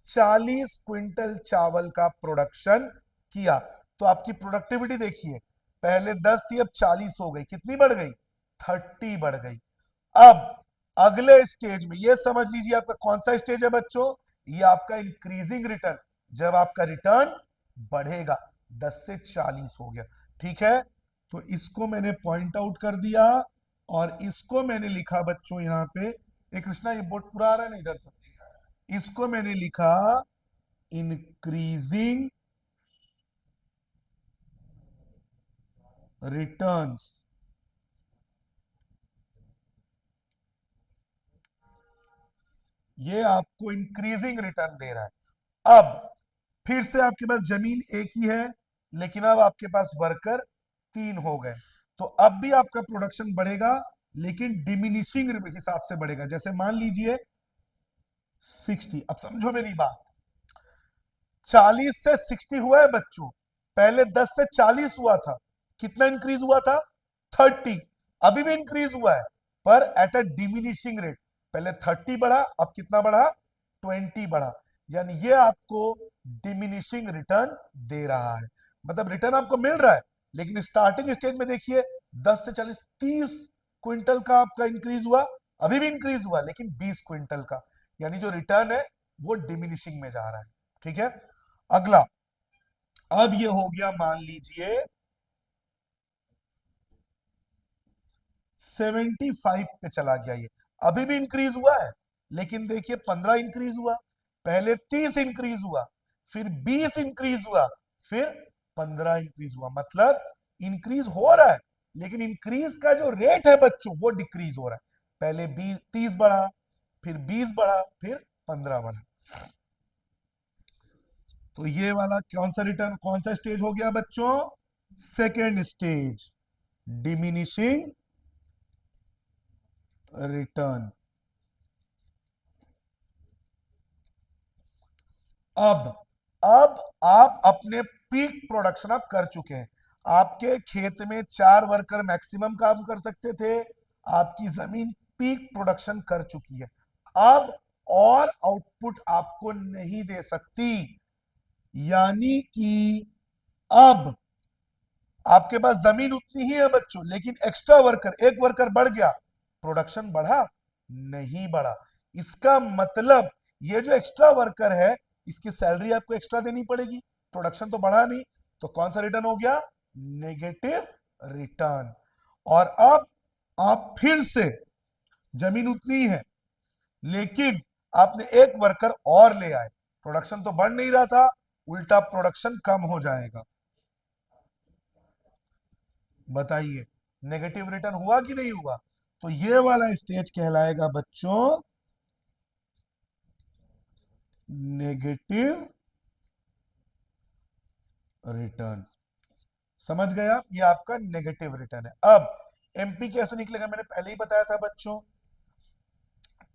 40 क्विंटल चावल का प्रोडक्शन किया। तो आपकी प्रोडक्टिविटी देखिए, पहले 10 थी, अब 40 हो गई। कितनी बढ़ गई? 30 बढ़ गई। अब अगले स्टेज में ये समझ लीजिए आपका कौन सा स्टेज है बच्चों, ये आपका इंक्रीजिंग रिटर्न, जब आपका रिटर्न बढ़ेगा। 10 से 40 हो गया। ठीक है, तो इसको मैंने पॉइंट आउट कर दिया, और इसको मैंने लिखा बच्चों यहां पे ये कृष्णा ये बोर्ड पूरा आ रहा है ना इधर से, इसको मैंने लिखा इंक्रीजिंग रिटर्न्स। ये आपको इंक्रीजिंग रिटर्न दे रहा है। अब फिर से आपके पास जमीन एक ही है, लेकिन अब आपके पास वर्कर 3 हो गए, तो अब भी आपका प्रोडक्शन बढ़ेगा, लेकिन डिमिनिशिंग हिसाब से बढ़ेगा। जैसे मान लीजिए 60, अब समझो मेरी बात, 40 से 60 हुआ है बच्चों, पहले 10 से 40 हुआ था, कितना इंक्रीज हुआ था? 30। अभी भी इंक्रीज हुआ है, पर एट अ डिमिनिशिंग रेट। पहले 30 बढ़ा, अब कितना बढ़ा? 20 बढ़ा। यानी ये आपको डिमिनिशिंग रिटर्न दे रहा है, मतलब रिटर्न आपको मिल रहा है, लेकिन स्टार्टिंग स्टेज में देखिए 10 से 40, 30 क्विंटल का आपका इंक्रीज हुआ, अभी भी इंक्रीज हुआ, लेकिन 20 क्विंटल का, यानी जो रिटर्न है वो डिमिनिशिंग में जा रहा है। ठीक है, अगला, अब ये हो गया मान लीजिए 75 पे चला गया, ये अभी भी इंक्रीज हुआ है, लेकिन देखिए 15 इंक्रीज हुआ, पहले 30 इंक्रीज हुआ, फिर 20 इंक्रीज हुआ, फिर 15 इंक्रीज हुआ, मतलब इंक्रीज हो रहा है, लेकिन इंक्रीज का जो रेट है बच्चों वो डिक्रीज हो रहा है। पहले 20 30 बढ़ा, फिर 20 बढ़ा, फिर 15 बढ़ा। तो ये वाला कौन सा रिटर्न, कौन सा स्टेज हो गया बच्चों? Second stage, diminishing return. अब अब आप अपने पीक प्रोडक्शन आप कर चुके हैं, आपके खेत में 4 वर्कर मैक्सिमम काम कर सकते थे, आपकी जमीन पीक प्रोडक्शन कर चुकी है, अब और आउटपुट आपको नहीं दे सकती। यानी कि अब आपके पास जमीन उतनी ही है बच्चों, लेकिन एक्स्ट्रा वर्कर, एक वर्कर बढ़ गया, प्रोडक्शन बढ़ा? नहीं बढ़ा। इसका मतलब ये जो एक्स्ट्रा वर्कर है, इसकी सैलरी आपको एक्स्ट्रा देनी पड़ेगी, प्रोडक्शन तो बढ़ा नहीं, तो कौन सा रिटर्न हो गया? Negative return. और अब आप फिर से, जमीन उतनी है, लेकिन आपने एक वर्कर और ले आए, प्रोडक्शन तो बढ़ नहीं रहा था, उल्टा प्रोडक्शन कम हो जाएगा। बताइए, नेगेटिव रिटर्न हुआ कि नहीं हुआ? तो ये वाला स्टेज कहलाएगा बच्चों नेगेटिव रिटर्न। समझ गए आप, ये आपका नेगेटिव रिटर्न है। अब एमपी कैसे निकलेगा, मैंने पहले ही बताया था बच्चों,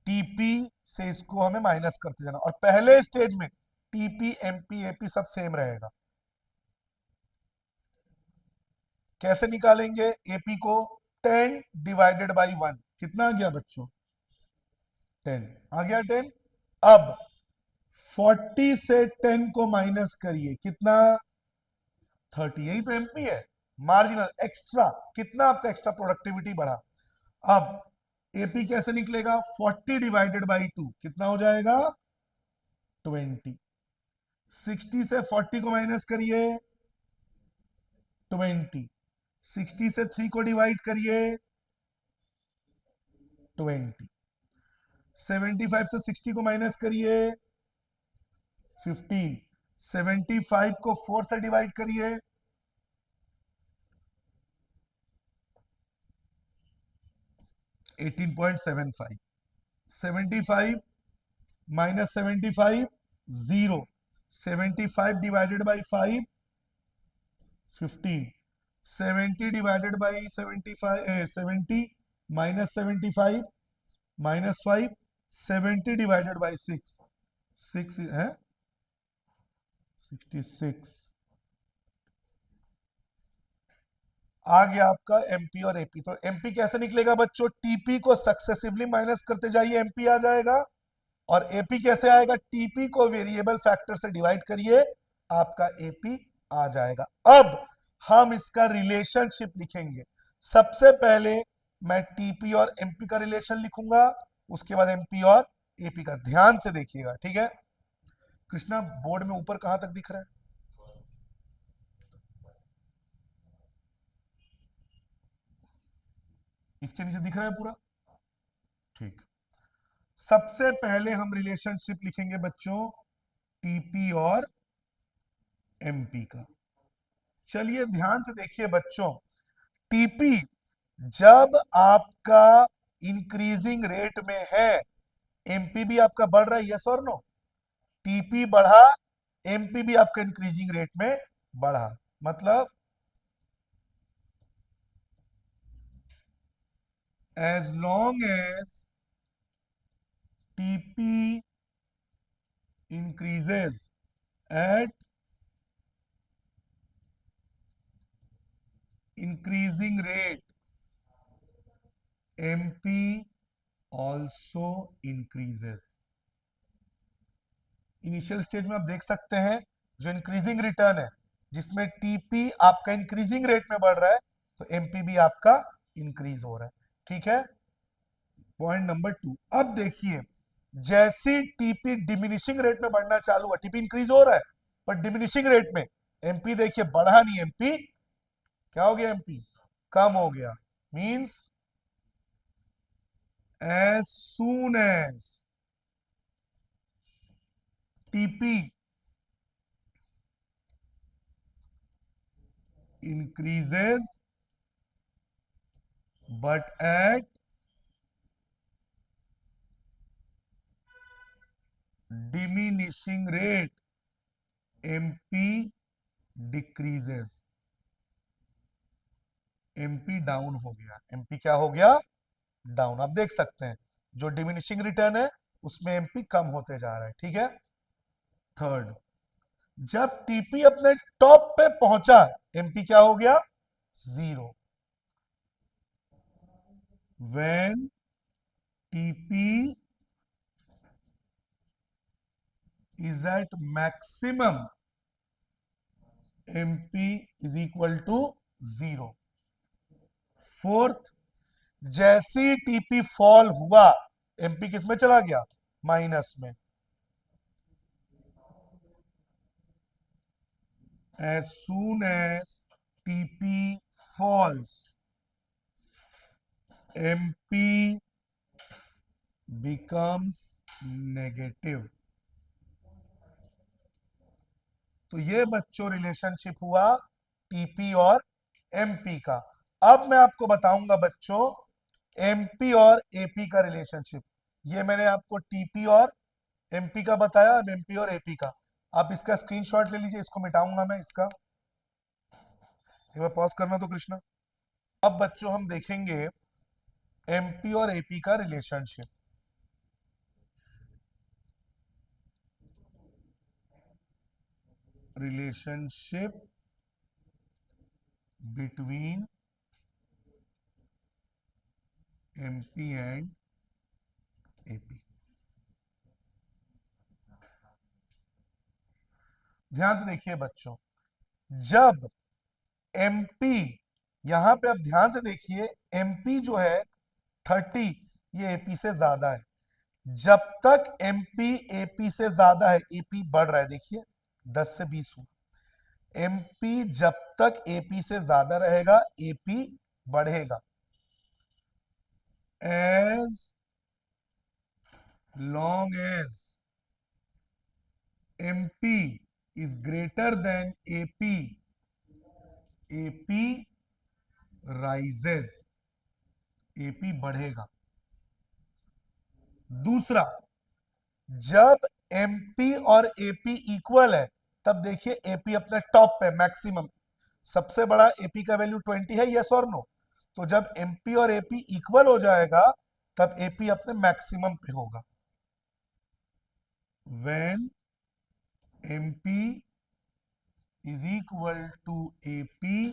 टीपी से इसको हमें माइनस करते जाना, और पहले स्टेज में टीपी एमपी एपी सब सेम रहेगा। कैसे निकालेंगे एपी को? 10 डिवाइडेड बाई 1, कितना आ गया बच्चों? 10 आ गया, 10। अब 40 से 10 को माइनस करिए, कितना? 30। यही तो एमपी है, मार्जिनल एक्स्ट्रा, कितना आपका एक्स्ट्रा प्रोडक्टिविटी बढ़ा। अब एपी कैसे निकलेगा? 40 डिवाइडेड बाई 2, कितना हो जाएगा? 20। 60 से 40 को माइनस करिए, 20। 60 से 3 को डिवाइड करिए, 20। 75 से 60 को माइनस करिए, 15। 75 को 4 से डिवाइड करिए, 18.75। 75 minus 75, 0। 75 divided by 5, 15। 70 divided by 75, 70 minus 75, -5। 70 divided by 6, 6 है 66। आ गया आपका एमपी और एपी। तो एमपी कैसे निकलेगा बच्चों? टीपी को सक्सेसिवली माइनस करते जाइए, एमपी आ जाएगा। और एपी कैसे आएगा? टीपी को वेरिएबल फैक्टर से डिवाइड करिए, आपका एपी आ जाएगा। अब हम इसका रिलेशनशिप लिखेंगे। सबसे पहले मैं टीपी और एमपी का रिलेशन लिखूंगा, उसके बाद एमपी और एपी का। ध्यान से देखिएगा, ठीक है कृष्णा? बोर्ड में ऊपर कहां तक दिख रहा है? इसके नीचे दिख रहा है पूरा? ठीक। सबसे पहले हम रिलेशनशिप लिखेंगे बच्चों टीपी और एमपी का। चलिए ध्यान से देखिए बच्चों, टीपी जब आपका इंक्रीजिंग रेट में है, एमपी भी आपका बढ़ रहा है, यस और नो। टीपी बढ़ा, एमपी भी आपका इंक्रीजिंग रेट में बढ़ा, मतलब as long as TP increases at increasing rate, MP also increases। Initial stage में आप देख सकते हैं जो इंक्रीजिंग रिटर्न है, जिसमें टीपी आपका इंक्रीजिंग रेट में बढ़ रहा है, तो एमपी भी आपका इंक्रीज हो रहा है। ठीक है, पॉइंट नंबर 2। अब देखिए, जैसी टीपी डिमिनिशिंग रेट में बढ़ना चालू हुआ, टीपी इंक्रीज हो रहा है पर डिमिनिशिंग रेट में, एमपी देखिए बढ़ा नहीं, एमपी क्या हो गया, एमपी कम हो गया। Means as soon as TP increases but at diminishing rate, MP decreases। MP down हो गया, MP क्या हो गया, डाउन। आप देख सकते हैं जो डिमिनिशिंग रिटर्न है उसमें MP कम होते जा रहा है। ठीक है, थर्ड, जब टीपी अपने टॉप पे पहुंचा, MP क्या हो गया, 0। when TP is at maximum, MP is equal to 0। Fourth, जैसी टीपी फॉल हुआ, एमपी किस में चला गया, माइनस में। As soon as TP falls, MP becomes negative. तो ये बच्चों रिलेशनशिप हुआ टीपी और एमपी का। अब मैं आपको बताऊंगा बच्चों एमपी और एपी का रिलेशनशिप। ये मैंने आपको टीपी और एमपी का बताया, अब एमपी और एपी का। आप इसका स्क्रीनशॉट ले लीजिए, इसको मिटाऊंगा मैं इसका। एक बार पॉज करना तो कृष्णा। अब बच्चों हम देखेंगे एमपी और एपी का relationship. Relationship between MP and AP. ध्यान से देखिए बच्चों, जब एमपी, यहां पे आप ध्यान से देखिए, एमपी जो है 30, ये एपी से ज्यादा है। जब तक एमपी एपी से ज्यादा है, एपी बढ़ रहा है, देखिए 10 से 20 हुआ। एमपी जब तक एपी से ज्यादा रहेगा, एपी बढ़ेगा। As long as MP is greater than AP, AP rises, AP बढ़ेगा। दूसरा, जब एमपी और एपी इक्वल है, तब देखिए एपी अपने टॉप पे, मैक्सिमम, सबसे बड़ा एपी का वैल्यू 20 है, यस और नो। तो जब एमपी और एपी इक्वल हो जाएगा, तब एपी अपने मैक्सिमम पे होगा। When MP is equal to AP,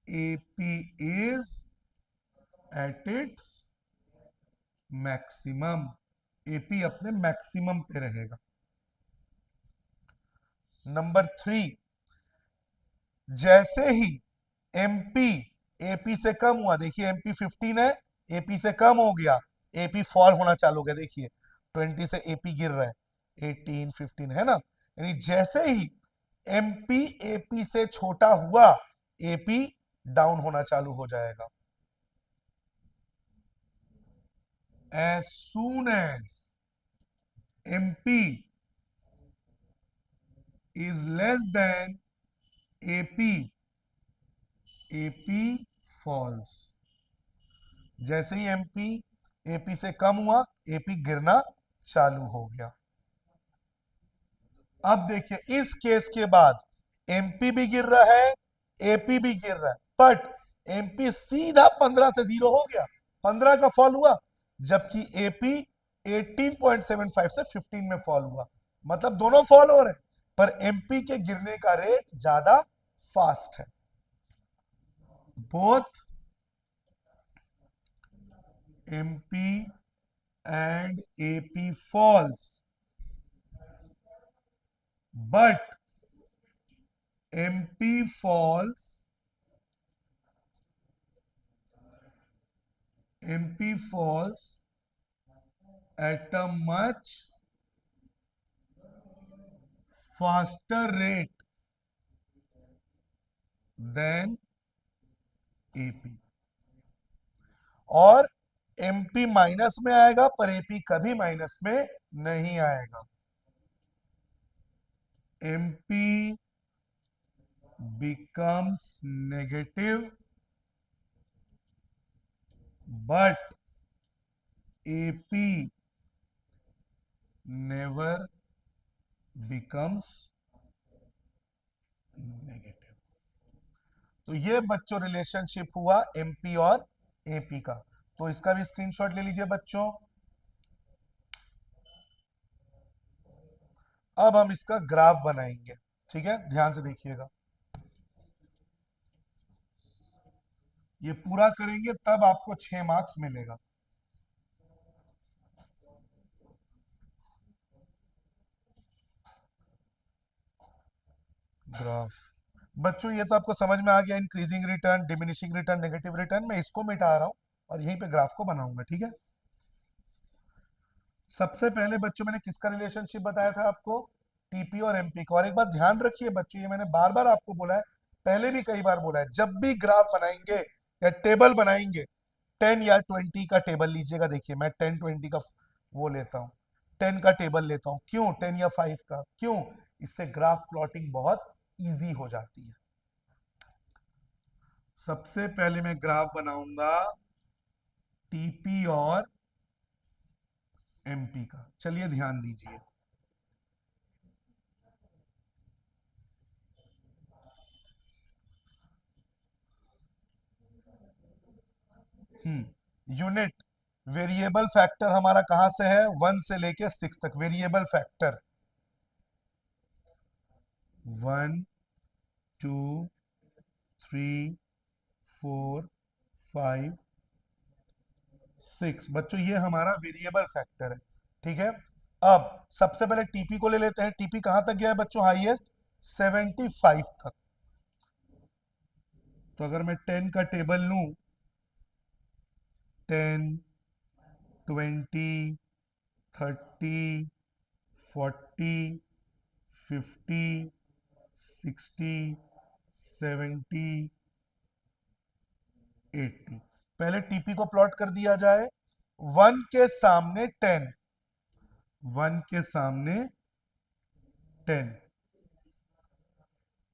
AP is at its maximum, AP अपने मैक्सिमम पे रहेगा। नंबर 3, जैसे ही एमपी एपी से कम हुआ, देखिए एमपी 15 है, एपी से कम हो गया, एपी फॉल होना चालू हो गया, देखिए 20 से एपी गिर रहा है, 18 15 है ना। यानी जैसे ही एमपी एपी से छोटा हुआ, एपी डाउन होना चालू हो जाएगा। as soon as MP is less than AP, AP falls। जैसे ही MP AP से कम हुआ, AP गिरना चालू हो गया। अब देखिए इस केस के बाद MP भी गिर रहा है, AP भी गिर रहा है, बट MP सीधा 15 से 0 हो गया, 15 का फॉल हुआ, जबकि AP 18.75 से 15 में फॉल हुआ। मतलब दोनों फॉल हो रहे हैं, पर MP के गिरने का रेट ज्यादा फास्ट है। Both MP and AP falls, but MP falls at a much faster rate than AP। और MP माइनस में आएगा, पर AP कभी माइनस में नहीं आएगा। MP becomes negative, but AP never becomes negative। तो ये बच्चों रिलेशनशिप हुआ MP और AP का। तो इसका भी स्क्रीनशॉट ले लीजिए बच्चों। अब हम इसका ग्राफ बनाएंगे, ठीक है, ध्यान से देखिएगा। ये पूरा करेंगे तब आपको 6 मार्क्स मिलेगा। ग्राफ बच्चों ये तो आपको समझ में आ गया, increasing return, diminishing return, negative return. मैं इसको मिटा रहा हूं और यहीं पे ग्राफ को बनाऊंगा, ठीक है। सबसे पहले बच्चों मैंने किसका रिलेशनशिप बताया था आपको, टीपी और एमपी का। और एक बात ध्यान रखिए बच्चों, ये मैंने बार बार आपको बोला है, पहले भी कई बार बोला है, जब भी ग्राफ बनाएंगे या टेबल बनाएंगे 10 या 20 का टेबल लीजिएगा। देखिए मैं 10 20 का वो लेता हूँ, 10 का टेबल लेता हूँ। क्यों 10 या 5 का? क्यों? इससे ग्राफ प्लॉटिंग बहुत इजी हो जाती है। सबसे पहले मैं ग्राफ बनाऊंगा टीपी और एमपी का। चलिए ध्यान दीजिए, यूनिट वेरिएबल फैक्टर हमारा कहां से है, 1 से लेके 6 तक। वेरिएबल फैक्टर 1 2 3 4 5 6 बच्चों, ये हमारा वेरिएबल फैक्टर है, ठीक है। अब सबसे पहले टीपी को ले लेते हैं। टीपी कहां तक गया है बच्चों? हाईएस्ट 75 तक। तो अगर मैं 10 का टेबल लूं, 10 20 30 40 50 60 70 80, पहले टीपी को प्लॉट कर दिया जाए। 1 के सामने 10, 1 के सामने 10,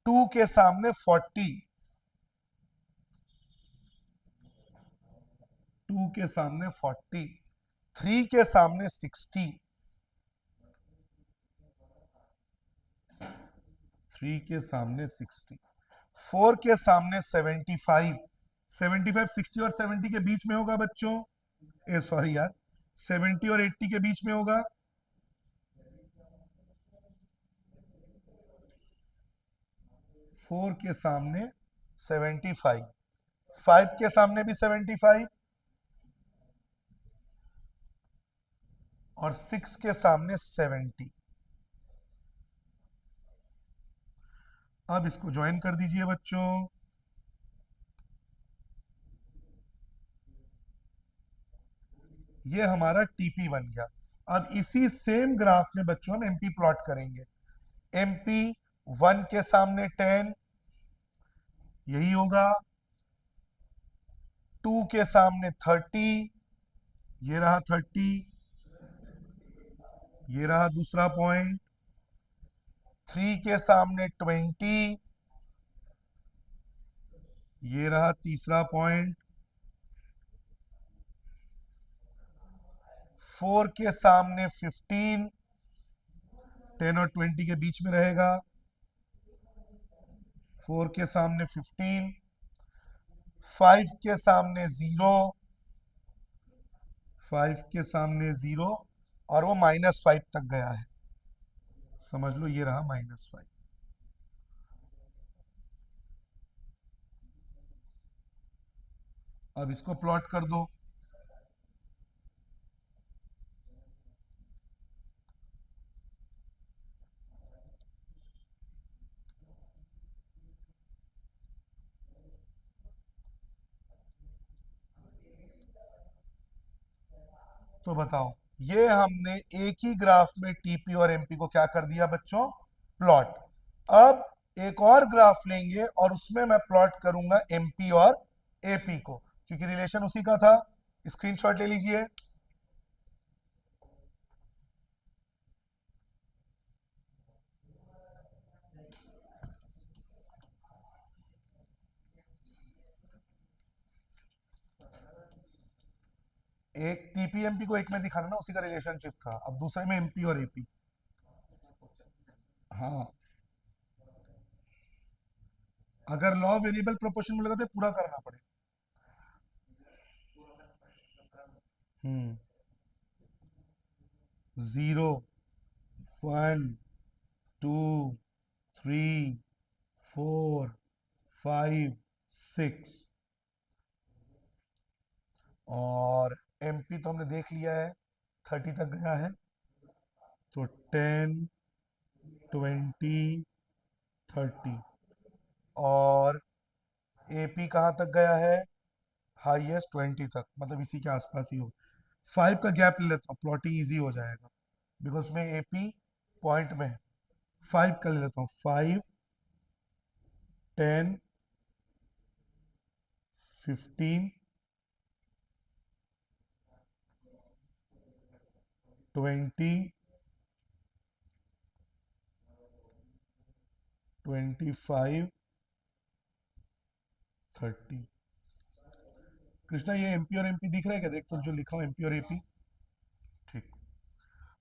2 के सामने 40, 2 के सामने 40, 3 के सामने 60, 3 के सामने 60, 4 के सामने 75, 75 60 और 70 के बीच में होगा बच्चों। ए सॉरी यार, 70 और 80 के बीच में होगा। 4 के सामने 75, 5 के सामने भी 75 और 6 के सामने 70। अब इसको ज्वाइन कर दीजिए बच्चों। ये हमारा टीपी बन गया। अब इसी सेम ग्राफ में बच्चों हम एमपी प्लॉट करेंगे। एमपी 1 के सामने 10, यही होगा। 2 के सामने 30, ये रहा 30, ये रहा दूसरा पॉइंट, 3 के सामने 20, ये रहा तीसरा पॉइंट, 4 के सामने 15, 10 और 20 के बीच में रहेगा, 4 के सामने 15, 5 के सामने 0, 5 के सामने 0, और वो -5 तक गया है, समझ लो ये रहा -5। अब इसको प्लॉट कर दो। तो बताओ, ये हमने एक ही ग्राफ में टीपी और एमपी को क्या कर दिया बच्चों, प्लॉट। अब एक और ग्राफ लेंगे और उसमें मैं प्लॉट करूंगा एमपी और एपी को, क्योंकि रिलेशन उसी का था। स्क्रीनशॉट ले लीजिए। एक टीपी एमपी को एक में दिखाना ना, उसी का रिलेशनशिप था। अब दूसरे में एमपी और एपी। हाँ, अगर लॉ वेरिएबल प्रोपोर्शन में लगा तो पूरा करना पड़े। 0, 1, 2, 3, 4, 5, 6, और एमपी तो हमने देख लिया है, 30 तक गया है। तो 10, 20, 30, और एपी कहाँ तक गया है, हाईएस्ट 20 तक, मतलब इसी के आसपास ही हो। 5 का गैप ले लेता हूँ, प्लॉटिंग इजी हो जाएगा, बिकॉज में एपी पॉइंट में है। 5 का ले लेता हूँ, 5, 10, 15, 20, 25, 30। कृष्णा, ये एमपी और एमपी दिख रहा है क्या, देख तो जो लिखा हो एमपी और एपी। ठीक,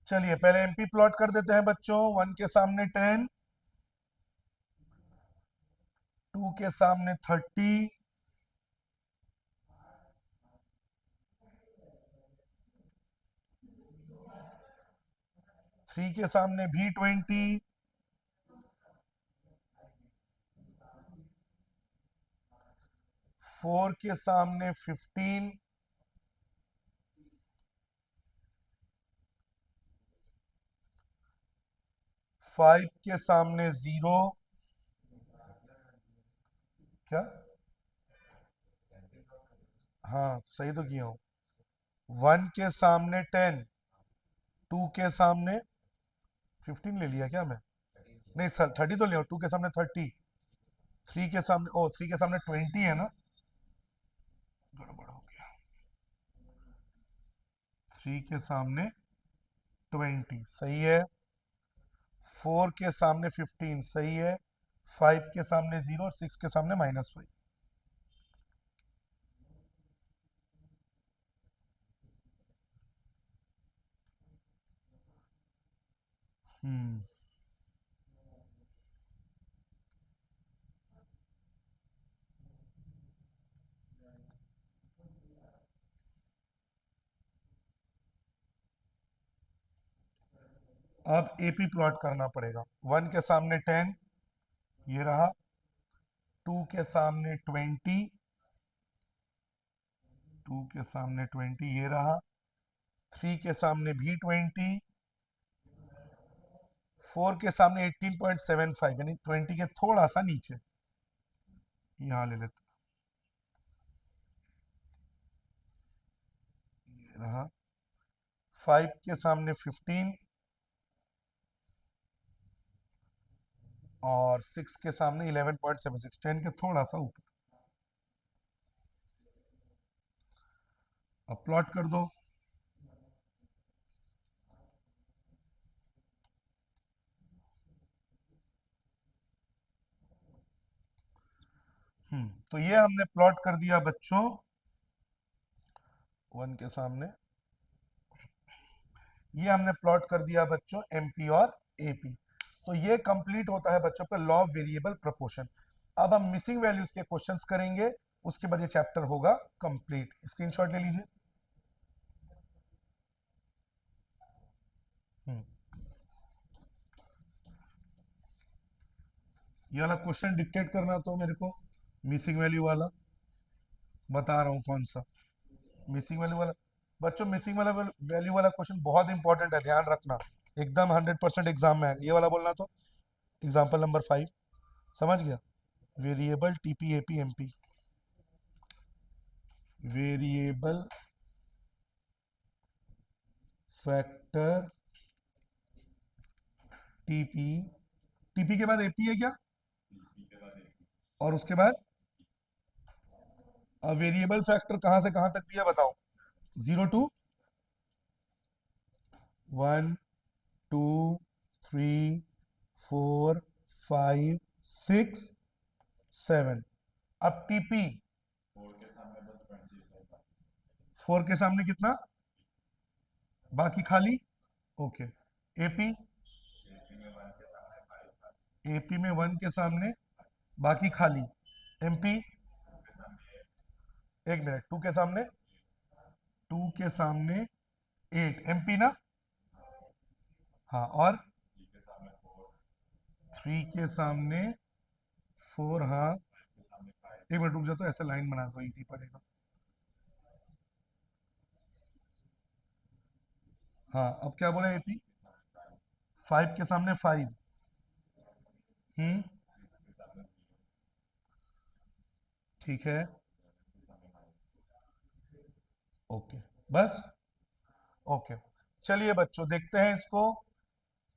चलिए पहले एमपी प्लॉट कर देते हैं बच्चों। 1 के सामने 10, 2 के सामने 30, 3 के सामने भी 20, 4 के सामने 15, 5 के सामने 0, क्या, हाँ सही तो किया हूं। 1 के सामने 10, 2 के सामने 15 ले लिया क्या मैं, नहीं सर 30 तो लिया, 2 के सामने 30, 3 के सामने, ओ 3 के सामने 20 है ना, गड़बड़ हो गया। 3 के सामने 20 सही है, 4 के सामने 15 सही है, 5 के सामने 0 और 6 के सामने -5। हम्म, अब एपी प्लॉट करना पड़ेगा। 1 के सामने 10, ये रहा, 2 के सामने 20, 2 के सामने 20, ये रहा, 3 के सामने भी 20, 4 के सामने 18.75, यानी 20 के थोड़ा सा नीचे, यहां ले लेते हैं, ये रहा, 5 के सामने 15, और 6 के सामने 11.76, 10 के थोड़ा सा ऊपर। अब प्लॉट कर दो। तो ये हमने प्लॉट कर दिया बच्चों 1 के सामने, ये हमने प्लॉट कर दिया बच्चों एमपी और एपी। तो ये कंप्लीट होता है बच्चों का लॉ ऑफ वेरिएबल प्रोपोर्शन। अब हम मिसिंग वैल्यूज के क्वेश्चंस करेंगे, उसके बाद ये चैप्टर होगा कंप्लीट। स्क्रीनशॉट ले लीजिए। ये वाला क्वेश्चन डिक्टेट करना तो मेरे को, मिसिंग वैल्यू वाला बता रहा हूं कौन सा मिसिंग वैल्यू वाला। बच्चों मिसिंग वाला वैल्यू वाला क्वेश्चन बहुत इंपॉर्टेंट है, ध्यान रखना, एकदम 100% एग्जाम में है ये वाला बोलना। तो एग्जाम्पल नंबर 5 समझ गया, variable TP AP MP, variable factor TP, TP के बाद एपी है क्या, और उसके बाद वेरिएबल फैक्टर कहां से कहां तक दिया बताओ, 0 to 1 2 3 4 5 6 7। अब टीपी 4 के सामने कितना, बाकी खाली, ओके। एपी, एपी में 1 के सामने बाकी खाली। एमपी, एक मिनट, 2 के सामने, 2 के सामने 8, एमपी ना, हाँ, और 3 के सामने 4, हाँ। एक मिनट रुक जा, तो ऐसे लाइन बना दो, इजी पड़ेगा। हाँ, अब क्या बोला एपी, 5 के सामने 5, हम्म, ठीक है, ओके, बस, ओके। चलिए बच्चों देखते हैं इसको,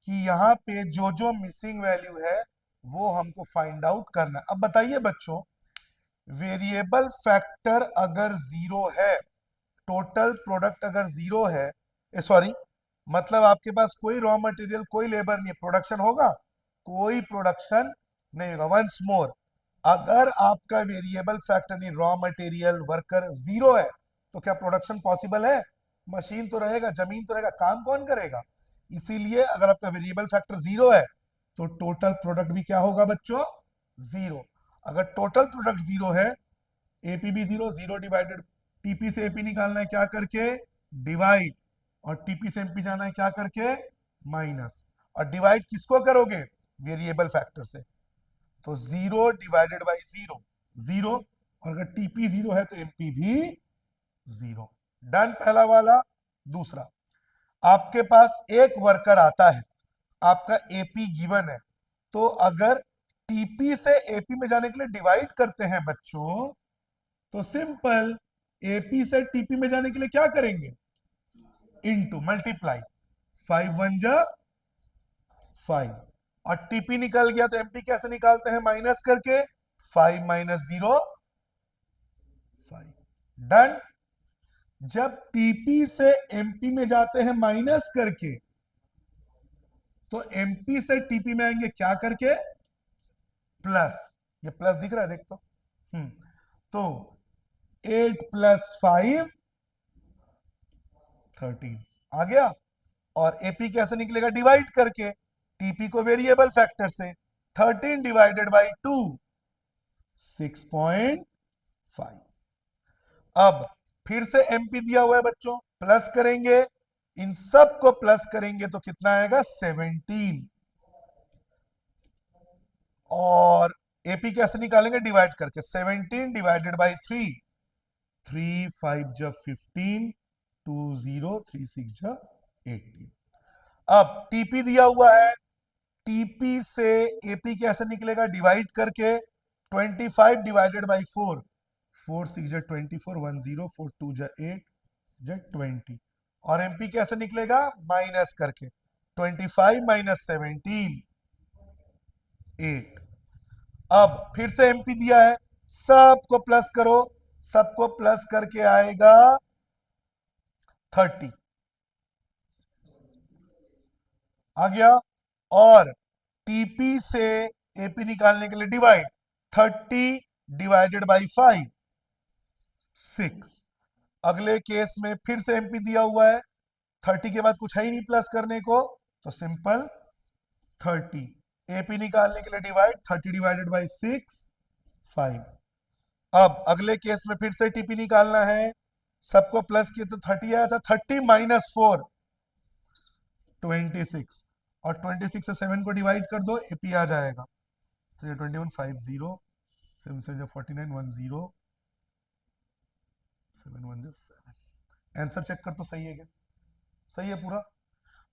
कि यहाँ पे जो जो मिसिंग वैल्यू है वो हमको फाइंड आउट करना है। अब बताइए बच्चों, वेरिएबल फैक्टर अगर 0 है, टोटल प्रोडक्ट अगर 0 है, सॉरी, मतलब आपके पास कोई रॉ मटेरियल कोई लेबर नहीं है, प्रोडक्शन होगा, कोई प्रोडक्शन नहीं होगा। वंस मोर, अगर आपका वेरिएबल फैक्टर नहीं, रॉ मटेरियल वर्कर 0 है, तो क्या प्रोडक्शन पॉसिबल है, मशीन तो रहेगा, जमीन तो रहेगा, काम कौन करेगा। इसीलिए अगर आपका वेरिएबल फैक्टर 0 है तो टोटल प्रोडक्ट भी क्या होगा बच्चों, 0। अगर टोटल प्रोडक्ट 0 है, एपी भी 0, 0 डिवाइडेड, टीपी से एपी निकालना है क्या करके, डिवाइड, और टीपी से एमपी जाना है क्या करके, माइनस। और डिवाइड किसको करोगे, वेरिएबल फैक्टर से, तो 0 डिवाइडेड बाई 0, 0, और अगर टीपी 0 है तो एमपी भी 0। डन पहला वाला। दूसरा, आपके पास एक वर्कर आता है, आपका एपी गिवन है, तो अगर टीपी से एपी में जाने के लिए डिवाइड करते हैं बच्चों, तो सिंपल एपी से टीपी में जाने के लिए क्या करेंगे, इनटू, मल्टीप्लाई, 5 1 जा 5, और टीपी निकल गया तो एमपी कैसे निकालते हैं, माइनस करके, 5 माइनस 0 5। डन। जब टीपी से एमपी में जाते हैं माइनस करके, तो एमपी से टीपी में आएंगे क्या करके, प्लस, ये प्लस दिख रहा है देख तो 8 प्लस 5 13 आ गया। और एपी कैसे निकलेगा, डिवाइड करके, टीपी को वेरिएबल फैक्टर से, 13 डिवाइडेड बाई 2 6.5। अब फिर से एमपी दिया हुआ है बच्चों, प्लस करेंगे, इन सब को प्लस करेंगे तो कितना आएगा, 17। और एपी कैसे निकालेंगे, डिवाइड करके, 17 डिवाइडेड बाई 3, 3 5 जा 15, 2 0 3 6 जा 18। अब टीपी दिया हुआ है, टीपी से एपी कैसे निकलेगा, डिवाइड करके, 25 डिवाइडेड बाई 4, 4 6 जा 24, 1 0 4 2 जा 8 जा 20। और एमपी कैसे निकलेगा, माइनस करके, 25 माइनस 17 8। अब फिर से एमपी दिया है, सबको प्लस करो, सबको प्लस करके आएगा 30 आ गया। और टीपी से एपी निकालने के लिए डिवाइड, 30 डिवाइडेड बाई 5 6। अगले केस में फिर से एमपी दिया हुआ है, 30 के बाद कुछ है ही नहीं प्लस करने को, तो सिंपल 30। एपी निकालने के लिए डिवाइड 30 डिवाइडेड बाई 6 5। अब अगले केस में फिर से टीपी निकालना है, सबको प्लस किए तो 30 आया था, 30 माइनस 4 26, और 26 से 7 को डिवाइड कर दो, एपी आ जाएगा। तो ये 21 50, 7 से जो 49 10 7 1 7। आंसर चेक कर तो सही है क्या? सही है पूरा।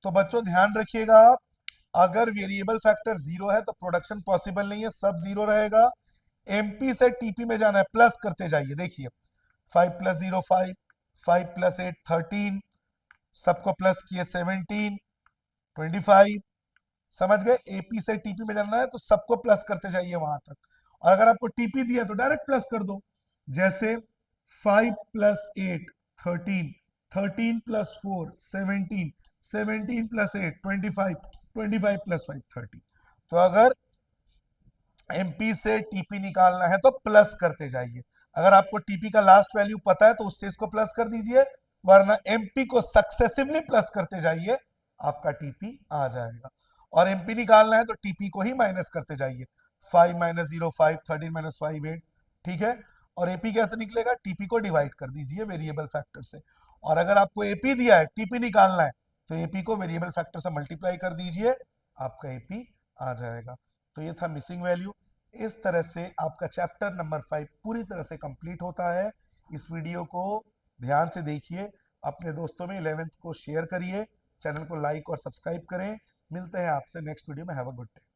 तो बच्चों ध्यान रखिएगा आप, अगर वेरिएबल फैक्टर 0 है तो प्रोडक्शन पॉसिबल नहीं है, सब 0 रहेगा। एमपी से टीपी में जाना है, प्लस करते जाइए। देखिए 5 प्लस 0 5, 5 प्लस 8 13, सबको प्लस किए 17 25। समझ गए? एपी से टीपी में जाना है तो सबको प्लस करते जाइए वहां तक, और अगर आपको टीपी दिया तो डायरेक्ट प्लस कर दो। जैसे 5 प्लस 8 13, 13 प्लस 4 17, 17 प्लस 8 25, 25 प्लस 5 30। तो अगर एमपी से टीपी निकालना है तो प्लस करते जाइए। अगर आपको टीपी का लास्ट वैल्यू पता है तो उससे इसको प्लस कर दीजिए, वरना एमपी को सक्सेसिवली प्लस करते जाइए, आपका टीपी आ जाएगा। और एमपी निकालना है तो टीपी को ही माइनस करते जाइए। 5 माइनस 0 5, 13 माइनस 5 8। ठीक है? और एपी कैसे निकलेगा? टीपी को डिवाइड कर दीजिए वेरिएबल फैक्टर से। और अगर आपको एपी दिया है, टीपी निकालना है, तो एपी को वेरिएबल फैक्टर से मल्टीप्लाई कर दीजिए, आपका एपी आ जाएगा। तो ये था मिसिंग वैल्यू। इस तरह से आपका चैप्टर नंबर 5 पूरी तरह से कंप्लीट होता है। इस वीडियो को ध्यान से देखिए, अपने दोस्तों में 11th को शेयर करिए, चैनल को लाइक और सब्सक्राइब करें। मिलते हैं आपसे नेक्स्ट वीडियो में। Have a good day.